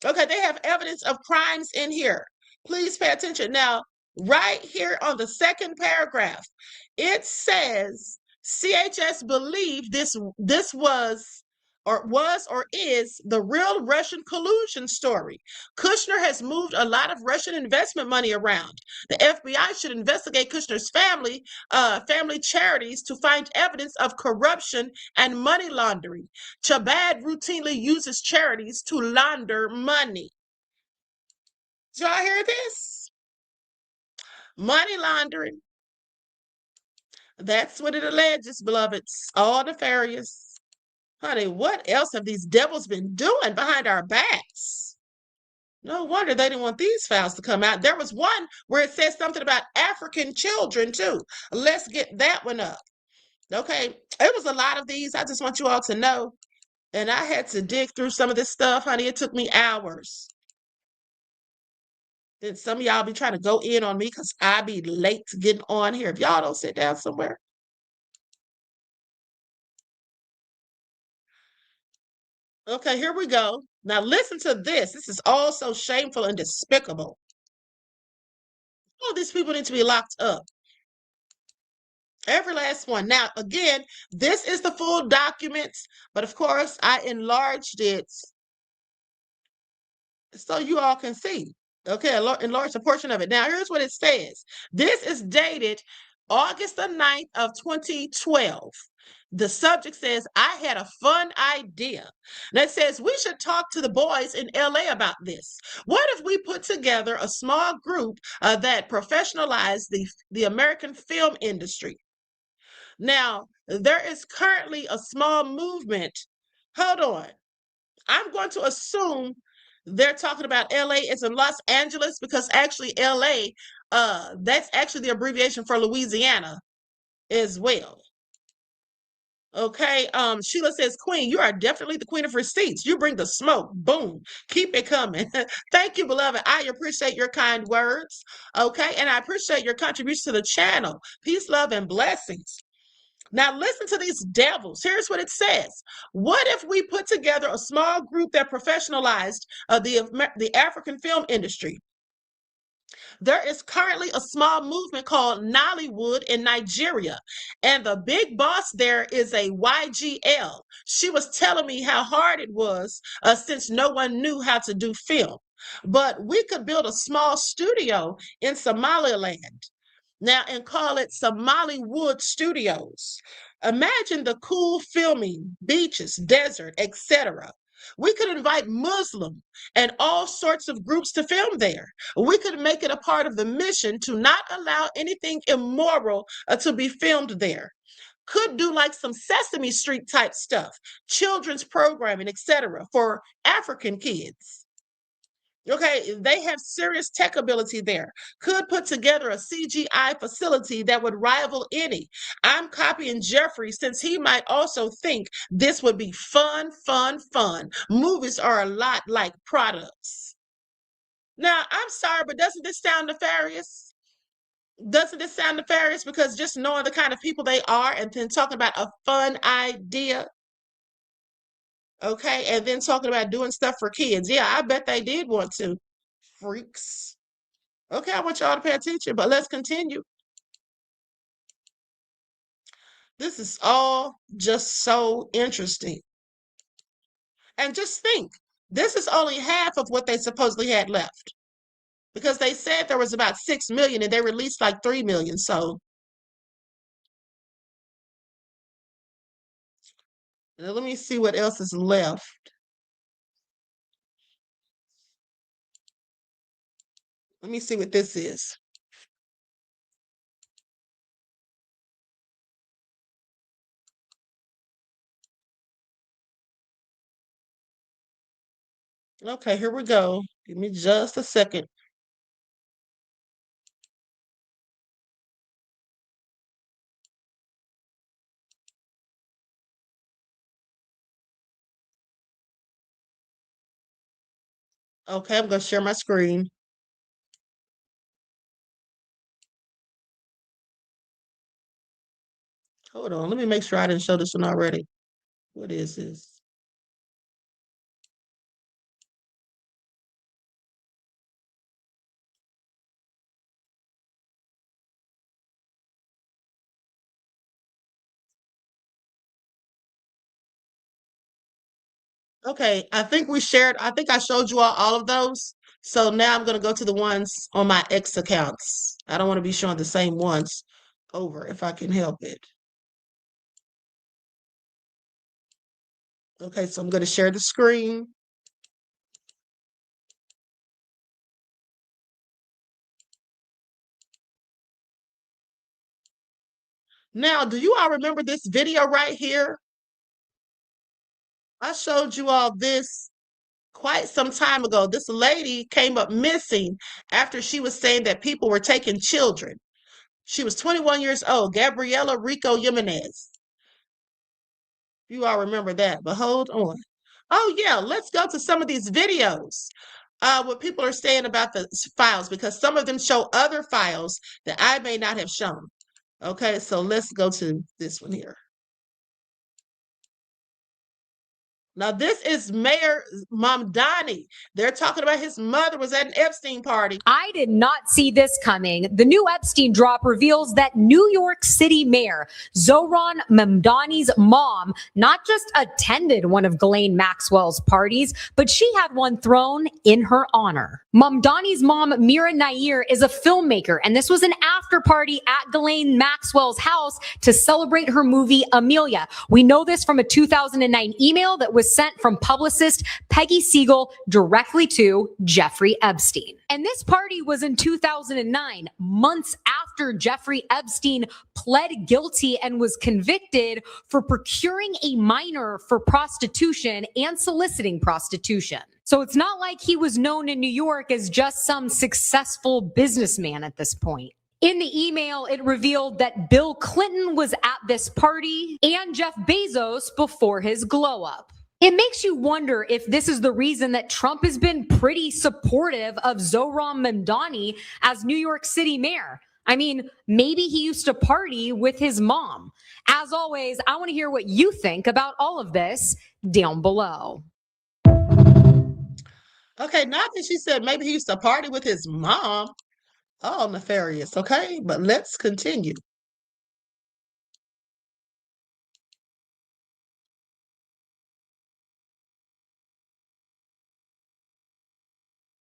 Okay, they have evidence of crimes in here. Please pay attention. Now, right here on the second paragraph, it says CHS believed this was or is the real Russian collusion story. Kushner has moved a lot of Russian investment money around. The FBI should investigate Kushner's family charities to find evidence of corruption and money laundering. Chabad routinely uses charities to launder money. Did y'all hear this? Money laundering. That's what it alleges, beloveds. All nefarious. Honey, what else have these devils been doing behind our backs? No wonder they didn't want these files to come out. There was one where it says something about African children, too. Let's get that one up. Okay, it was a lot of these. I just want you all to know. And I had to dig through some of this stuff, honey. It took me hours. Then some of y'all be trying to go in on me because I be late to getting on here. If y'all don't sit down somewhere. Okay, here we go. Now listen to this. This is all so shameful and despicable. All these people need to be locked up. Every last one. Now, again, this is the full documents, but of course, I enlarged it so you all can see. Okay, enlarge a portion of it. Now, here's what it says. This is dated August the 9th of 2012. The subject says, I had a fun idea. And it says, we should talk to the boys in LA about this. What if we put together a small group that professionalize the American film industry? Now, there is currently a small movement. Hold on. I'm going to assume they're talking about LA as in Los Angeles, because actually LA, that's actually the abbreviation for Louisiana as well. Okay, Sheila says, Queen, you are definitely the queen of receipts. You bring the smoke. Boom. Keep it coming. Thank you, beloved. I appreciate your kind words. Okay, and I appreciate your contribution to the channel. Peace, love, and blessings. Now listen to these devils. Here's what it says. What if we put together a small group that professionalized the African film industry? There is currently a small movement called Nollywood in Nigeria, and the big boss there is a YGL. She was telling me how hard it was since no one knew how to do film. But we could build a small studio in Somaliland now and call it Somaliwood Studios. Imagine the cool filming, beaches, desert, etc. We could invite Muslim and all sorts of groups to film there. We could make it a part of the mission to not allow anything immoral to be filmed there. Could do like some Sesame Street type stuff, children's programming, etc. for African kids. Okay, they have serious tech ability there. Could put together a CGI facility that would rival any. I'm copying Jeffrey since he might also think this would be fun, fun, fun. Movies are a lot like products. Now, I'm sorry, but doesn't this sound nefarious? Doesn't this sound nefarious? Because just knowing the kind of people they are and then talking about a fun idea. Okay, and then talking about doing stuff for kids. Yeah, I bet they did want to. Freaks. Okay, I want y'all to pay attention, but let's continue. This is all just so interesting. And just think, this is only half of what they supposedly had left. Because they said there was about 6 million and they released like 3 million. So let me see what else is left. Let me see what this is. Okay, here we go. Give me just a second. Okay, I'm going to share my screen. Hold on, let me make sure I didn't show this one already. What is this? Okay, I think I showed you all of those. So now I'm going to go to the ones on my X accounts. I don't want to be showing the same ones over if I can help it. Okay, so I'm going to share the screen. Now, do you all remember this video right here? I showed you all this quite some time ago. This lady came up missing after she was saying that people were taking children. She was 21 years old, Gabriela Rico Jimenez. You all remember that, but hold on. Oh, yeah, let's go to some of these videos. What people are saying about the files, because some of them show other files that I may not have shown. Okay, so let's go to this one here. Now, this is Mayor Mamdani. They're talking about his mother was at an Epstein party. I did not see this coming. The new Epstein drop reveals that New York City Mayor Zohran Mamdani's mom not just attended one of Ghislaine Maxwell's parties, but she had one thrown in her honor. Mamdani's mom, Mira Nair, is a filmmaker, and this was an after party at Ghislaine Maxwell's house to celebrate her movie Amelia. We know this from a 2009 email that was sent from publicist Peggy Siegel directly to Jeffrey Epstein. And this party was in 2009, months after Jeffrey Epstein pled guilty and was convicted for procuring a minor for prostitution and soliciting prostitution. So it's not like he was known in New York as just some successful businessman at this point. In the email, it revealed that Bill Clinton was at this party and Jeff Bezos before his glow up. It makes you wonder if this is the reason that Trump has been pretty supportive of Zohran Mamdani as New York City mayor. I mean, maybe he used to party with his mom. As always, I want to hear what you think about all of this down below. Okay, now that she said maybe he used to party with his mom. Oh, nefarious. Okay, but let's continue.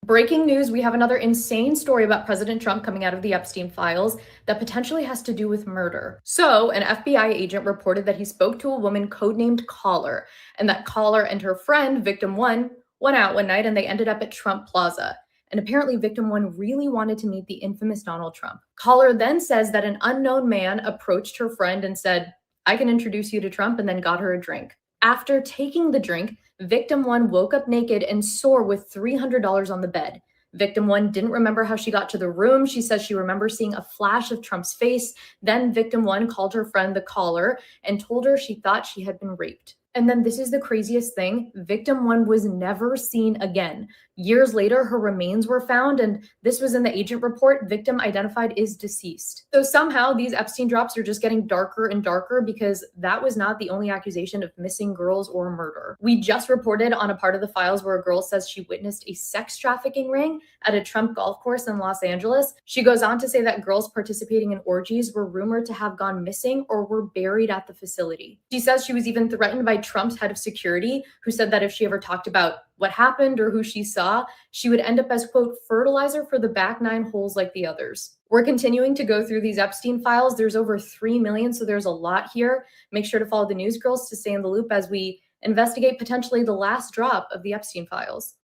Breaking news, we have another insane story about President Trump coming out of the Epstein files that potentially has to do with murder. So, an FBI agent reported that he spoke to a woman codenamed Caller, and that Caller and her friend, Victim 1, went out one night and they ended up at Trump Plaza. And apparently Victim 1 really wanted to meet the infamous Donald Trump. Caller then says that an unknown man approached her friend and said, "I can introduce you to Trump," and then got her a drink. After taking the drink, Victim 1 woke up naked and sore with $300 on the bed. Victim 1 didn't remember how she got to the room. She says she remembers seeing a flash of Trump's face. Then Victim 1 called her friend the Caller and told her she thought she had been raped. And then this is the craziest thing. Victim 1 was never seen again. Years later, her remains were found, and this was in the agent report. Victim identified is deceased. So somehow these Epstein drops are just getting darker and darker, because that was not the only accusation of missing girls or murder. We just reported on a part of the files where a girl says she witnessed a sex trafficking ring at a Trump golf course in Los Angeles. She goes on to say that girls participating in orgies were rumored to have gone missing or were buried at the facility. She says she was even threatened by Trump's head of security, who said that if she ever talked about what happened or who she saw, she would end up as, quote, fertilizer for the back 9 holes like the others. We're continuing to go through these Epstein files. There's over 3 million, so there's a lot here. Make sure to follow the news girls to stay in the loop as we investigate potentially the last drop of the Epstein files.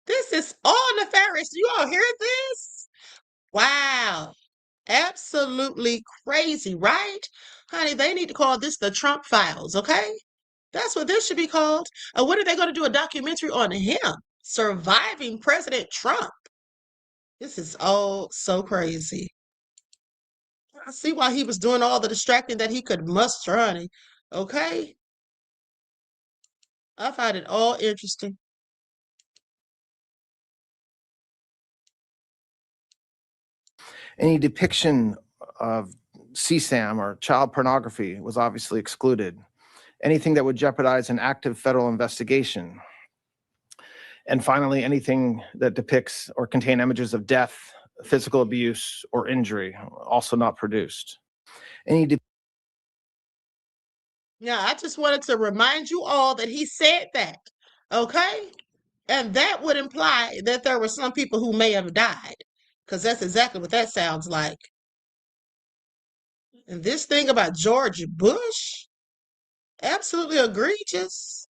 This is all nefarious. You all hear this? Wow. Absolutely crazy, right? Honey, they need to call this the Trump files, okay? That's what this should be called. When are they going to do a documentary on him? Surviving President Trump. This is all so crazy. I see why he was doing all the distracting that he could muster, honey. Okay? I find it all interesting. Any depiction of CSAM or child pornography was obviously excluded. Anything that would jeopardize an active federal investigation. And finally, anything that depicts or contain images of death, physical abuse, or injury, also not produced. Now, I just wanted to remind you all that he said that, okay? And that would imply that there were some people who may have died, because that's exactly what that sounds like. And this thing about George Bush, absolutely egregious.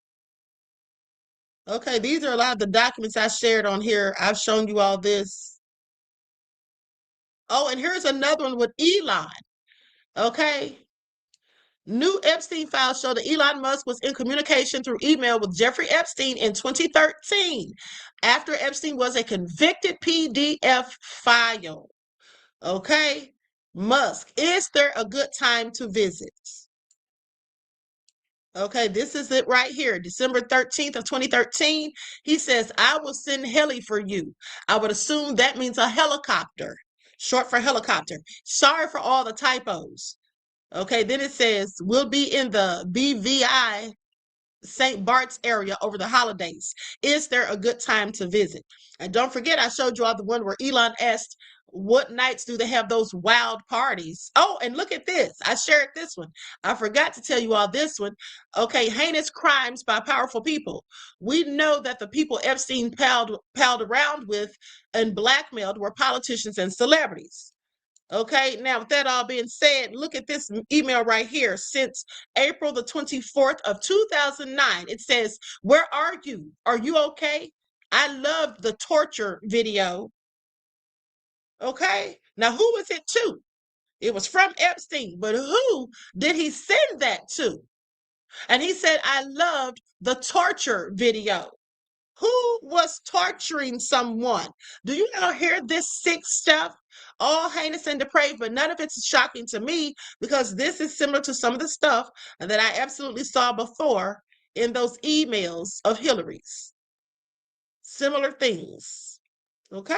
Okay, these are a lot of the documents I shared on here. I've shown you all this. Oh, and here's another one with Elon. Okay. New Epstein files show that Elon Musk was in communication through email with Jeffrey Epstein in 2013, after Epstein was a convicted PDF file. Okay. Musk, is there a good time to visit? Okay, this is it right here. December 13th of 2013. He says, I will send heli for you. I would assume that means a helicopter, short for helicopter. Sorry for all the typos. Okay, then it says, we'll be in the BVI St. Bart's area over the holidays. Is there a good time to visit? And don't forget, I showed you all the one where Elon asked, what nights do they have those wild parties? Oh, and look at this. I shared this one. I forgot to tell you all this one. Okay, heinous crimes by powerful people. We know that the people Epstein palled around with and blackmailed were politicians and celebrities. Okay, now with that all being said, look at this email right here. Since April the 24th of 2009, it says, where are you? Are you okay? I loved the torture video. Okay, now who was it to? It was from Epstein, but who did he send that to? And he said, I loved the torture video. Who was torturing someone? Do you now hear this sick stuff? All heinous and depraved, but none of it's shocking to me, because this is similar to some of the stuff that I absolutely saw before in those emails of Hillary's. Similar things. Okay?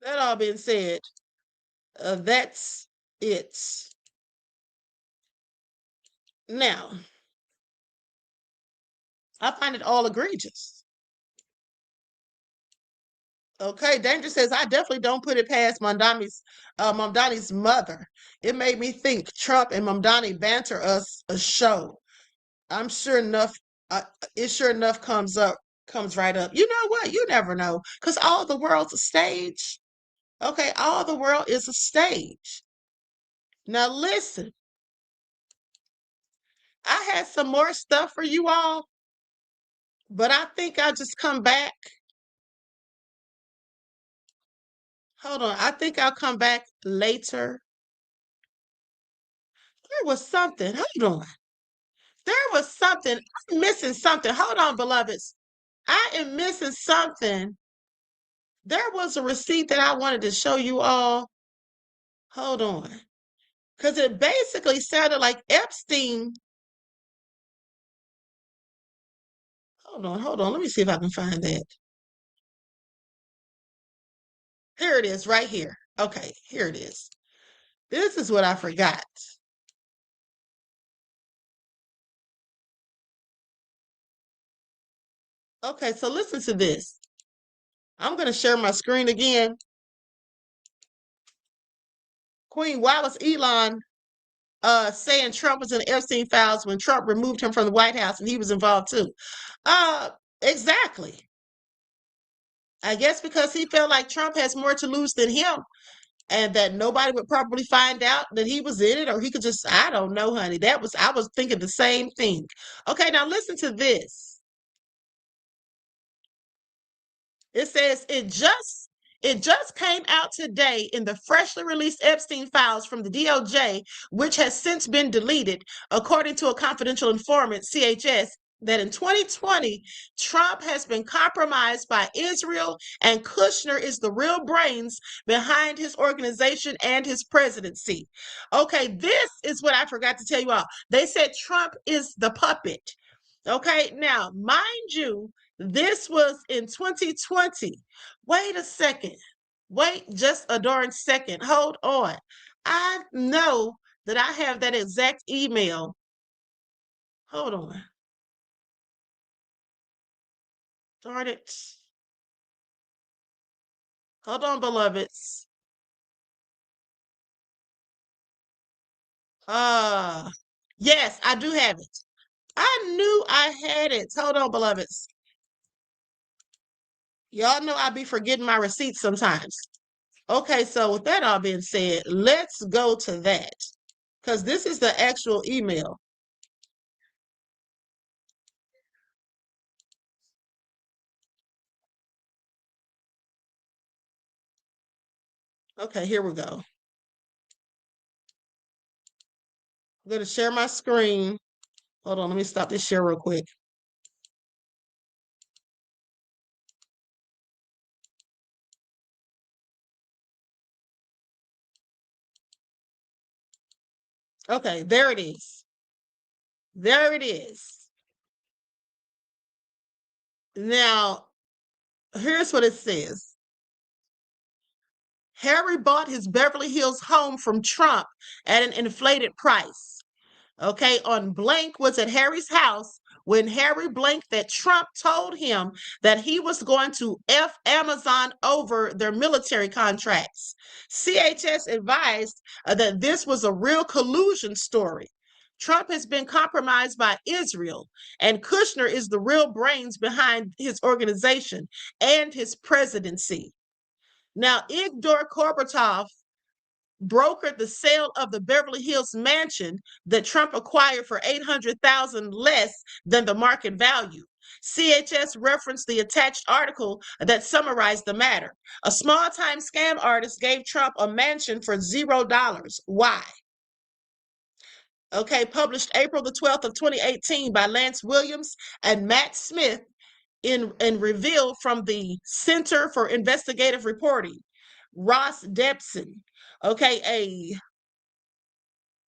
That all being said, that's it. Now, I find it all egregious. Okay, Danger says, I definitely don't put it past Mamdani's mother. It made me think Trump and Mamdani banter us a show. I'm sure enough, it sure enough comes right up. You know what? You never know, because all the world's a stage. Okay, all the world is a stage. Now listen, I had some more stuff for you all, but I think I'll just come back. Hold on, I think I'll come back later. There was something. Hold on. There was something. I'm missing something. Hold on, beloveds. I am missing something. There was a receipt that I wanted to show you all. Hold on. Because it basically sounded like Epstein. Hold on. Let me see if I can find that. Here it is, right here. Okay, here it is. This is what I forgot. Okay, so listen to this. I'm going to share my screen again. Queen, why was Elon saying Trump was in the Epstein files when Trump removed him from the White House and he was involved too? Exactly. I guess because he felt like Trump has more to lose than him and that nobody would probably find out that he was in it, or he could just, I don't know, honey. I was thinking the same thing. Okay, now listen to this. It says it just came out today in the freshly released Epstein files from the DOJ, which has since been deleted, according to a confidential informant, CHS, that in 2020, Trump has been compromised by Israel and Kushner is the real brains behind his organization and his presidency. Okay, this is what I forgot to tell you all. They said Trump is the puppet. Okay, now, mind you, this was in 2020. Wait a second. Wait just a darn second. Hold on. I know that I have that exact email. Hold on. Darn it. Hold on, beloveds. Yes, I do have it. I knew I had it. Hold on, beloveds. Y'all know I be forgetting my receipts sometimes. Okay, so with that all being said, let's go to that. Because this is the actual email. Okay, here we go. I'm going to share my screen. Hold on, let me stop this share real quick. Okay, there it is. There it is. Now, here's what it says. Harry bought his Beverly Hills home from Trump at an inflated price. Okay, on blank was at Harry's house when Harry blanked that Trump told him that he was going to F Amazon over their military contracts. CHS advised that this was a real collusion story. Trump has been compromised by Israel, and Kushner is the real brains behind his organization and his presidency. Now, Igor Korbatov brokered the sale of the Beverly Hills mansion that Trump acquired for $800,000 less than the market value. CHS referenced the attached article that summarized the matter. A small-time scam artist gave Trump a mansion for $0. Why? Okay, published April the 12th of 2018 by Lance Williams and Matt Smith and revealed from the Center for Investigative Reporting. Ross Debson, okay,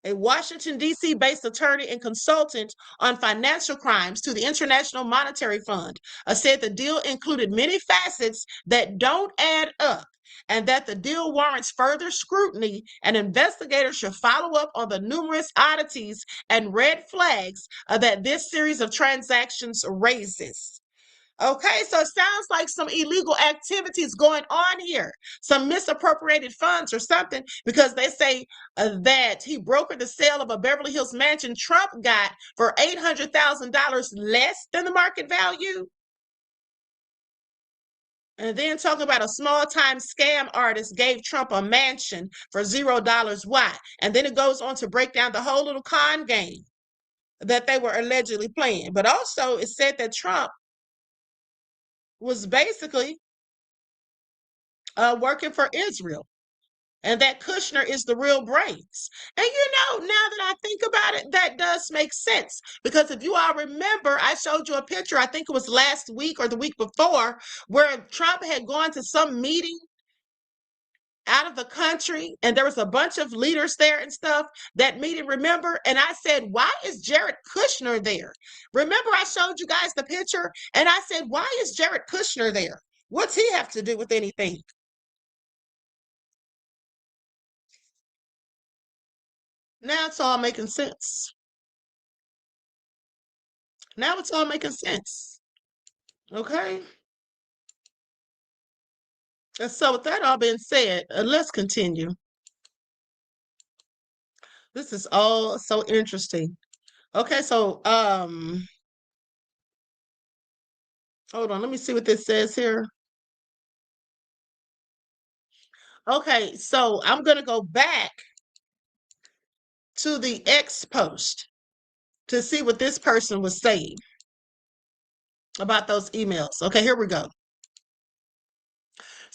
a Washington, D.C. based attorney and consultant on financial crimes to the International Monetary Fund, said the deal included many facets that don't add up and that the deal warrants further scrutiny, and investigators should follow up on the numerous oddities and red flags that this series of transactions raises. Okay, so it sounds like some illegal activities going on here, some misappropriated funds or something, because they say that he brokered the sale of a Beverly Hills mansion Trump got for $800,000 less than the market value. And then talking about a small-time scam artist gave Trump a mansion for $0. Why? And then it goes on to break down the whole little con game that they were allegedly playing. But also it said that Trump was basically working for Israel, and that Kushner is the real brains. And now that I think about it, that does make sense, because if you all remember, I showed you a picture, I think it was last week or the week before, where Trump had gone to some meeting out of the country, and there was a bunch of leaders there and stuff, that meeting, remember? And I said, why is Jared Kushner there? Remember I showed you guys the picture, and I said, why is Jared Kushner there? What's he have to do with anything? Now it's all making sense. Now it's all making sense. Okay. And so with that all being said, let's continue. This is all so interesting. Okay, so hold on, let me see what this says here. Okay, so I'm gonna go back to the X post to see what this person was saying about those emails. Okay, here we go.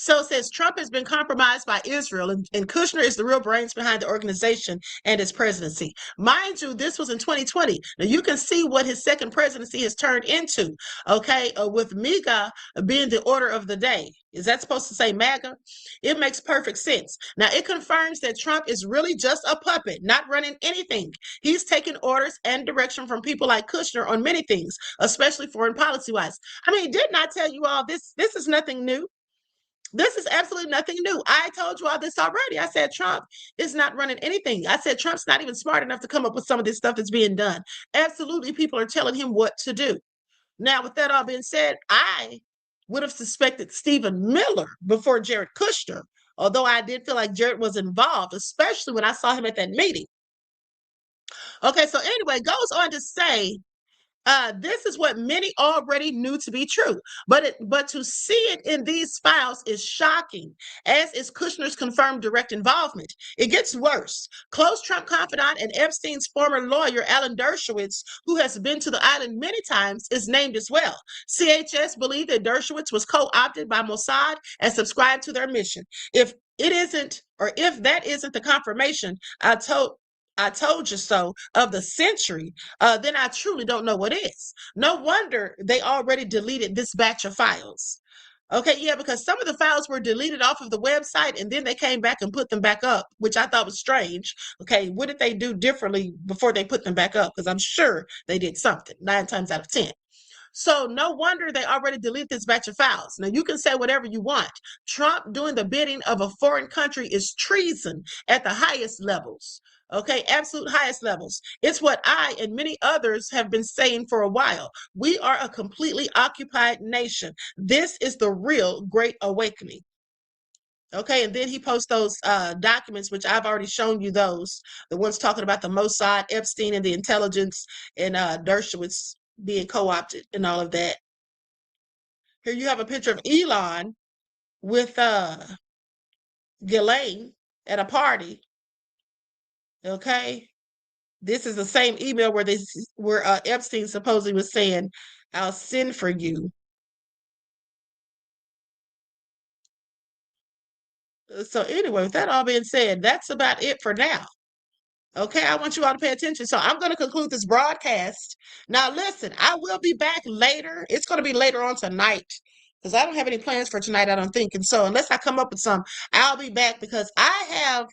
So it says Trump has been compromised by Israel, and Kushner is the real brains behind the organization and his presidency. Mind you, this was in 2020. Now you can see what his second presidency has turned into, okay, with MAGA being the order of the day. Is that supposed to say MAGA? It makes perfect sense. Now it confirms that Trump is really just a puppet, not running anything. He's taking orders and direction from people like Kushner on many things, especially foreign policy-wise. I mean, didn't I tell you all this? This is nothing new. This is absolutely nothing new. I told you all this already. I said Trump is not running anything. I said Trump's not even smart enough to come up with some of this stuff that's being done. Absolutely, people are telling him what to do. Now, with that all being said, I would have suspected Stephen Miller before Jared Kushner, although I did feel like Jared was involved, especially when I saw him at that meeting. Okay, so anyway, goes on to say, this is what many already knew to be true, but to see it in these files is shocking, as is Kushner's confirmed direct involvement. It gets worse. Close Trump confidant and Epstein's former lawyer, Alan Dershowitz, who has been to the island many times, is named as well. CHS believed that Dershowitz was co-opted by Mossad and subscribed to their mission. If it isn't, or if that isn't the confirmation I told you so of the century, then I truly don't know what is. No wonder they already deleted this batch of files. Okay, yeah, because some of the files were deleted off of the website and then they came back and put them back up, which I thought was strange. Okay, what did they do differently before they put them back up? Because I'm sure they did something 9 times out of 10. So no wonder they already deleted this batch of files. Now, you can say whatever you want. Trump doing the bidding of a foreign country is treason at the highest levels. Okay, absolute highest levels. It's what I and many others have been saying for a while. We are a completely occupied nation. This is the real Great Awakening. Okay, and then he posts those documents, which I've already shown you those. The ones talking about the Mossad, Epstein, and the intelligence, and Dershowitz being co-opted and all of that. Here you have a picture of Elon with Ghislaine at a party. Okay, this is the same email where Epstein supposedly was saying, "I'll send for you." So anyway, with that all being said, that's about it for now. Okay, I want you all to pay attention. So I'm going to conclude this broadcast. Now, listen, I will be back later. It's going to be later on tonight because I don't have any plans for tonight, I don't think. And so unless I come up with some, I'll be back because I have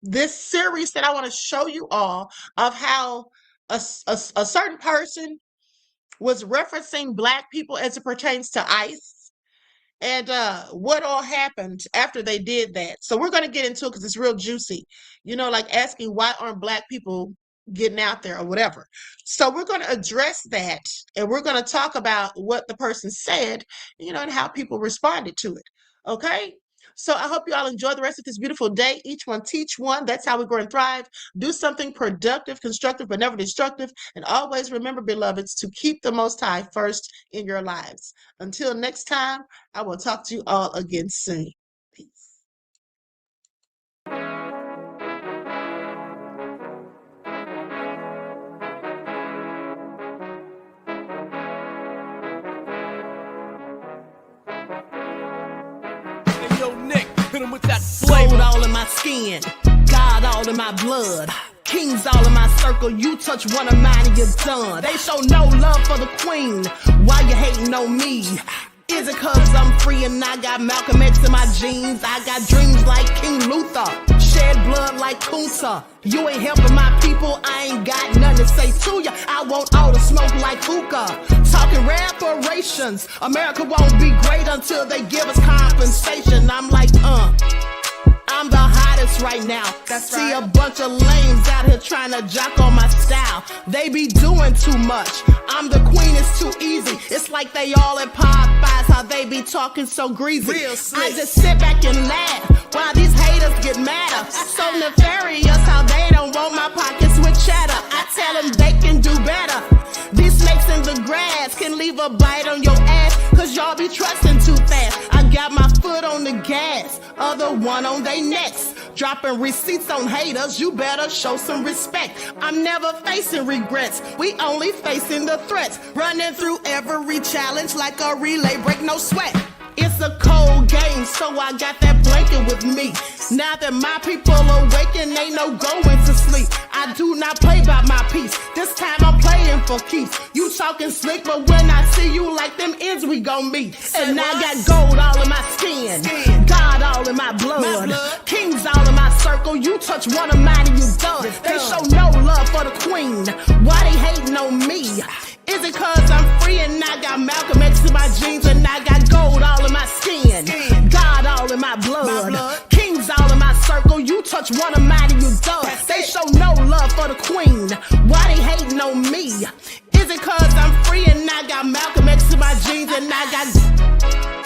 this series that I want to show you all of how a certain person was referencing Black people as it pertains to ICE. And what all happened after they did that. So we're going to get into it because it's real juicy. You know, like asking why aren't Black people getting out there or whatever. So we're going to address that. And we're going to talk about what the person said, you know, and how people responded to it. Okay? So I hope you all enjoy the rest of this beautiful day. Each one teach one. That's how we grow and thrive. Do something productive, constructive, but never destructive. And always remember, beloveds, to keep the Most High first in your lives. Until next time, I will talk to you all again soon. Peace. With that gold all in my skin, God all in my blood, kings all in my circle. You touch one of mine and you're done. They show no love for the queen. Why you hating on me? Is it cause I'm free and I got Malcolm X in my jeans? I got dreams like King Luther, shed blood like Kunta. You ain't helping my people, I ain't got nothing to say to ya. I want all the smoke like hookah. Talking reparations, America won't be great until they give us compensation. I'm like, I'm the hottest right now. See a bunch of lames out here trying to jock on my style. They be doing too much. I'm the queen, it's too easy. It's like they all at Popeyes, how they be talking so greasy. I just sit back and laugh while these haters get madder. So nefarious how they don't want my pockets with cheddar. I tell them they can do better. These snakes in the grass can leave a bite on your ass, cause y'all be trusting too fast. I got my foot on the gas, other one on they necks. Dropping receipts on haters, you better show some respect. I'm never facing regrets, we only facing the threats. Running through every challenge like a relay, break no sweat. It's a cold game, so I got that blanket with me. Now that my people awaken, ain't no going to sleep. I do not play by my piece, this time I'm playing for keeps. You talking slick, but when I see you like them ends, we gon' meet. And I got gold all in my skin, God all in my blood, kings all in my circle. You touch one of mine and you done. They show no love for the queen, why they hating on me? Is it cause I'm free and I got Malcolm X in my jeans and I got gold all in my skin, God all in my blood, kings all in my circle. You touch one of mine and you done. They show no love for the queen, why they hating on me? Is it cause I'm free and I got Malcolm X in my jeans and I got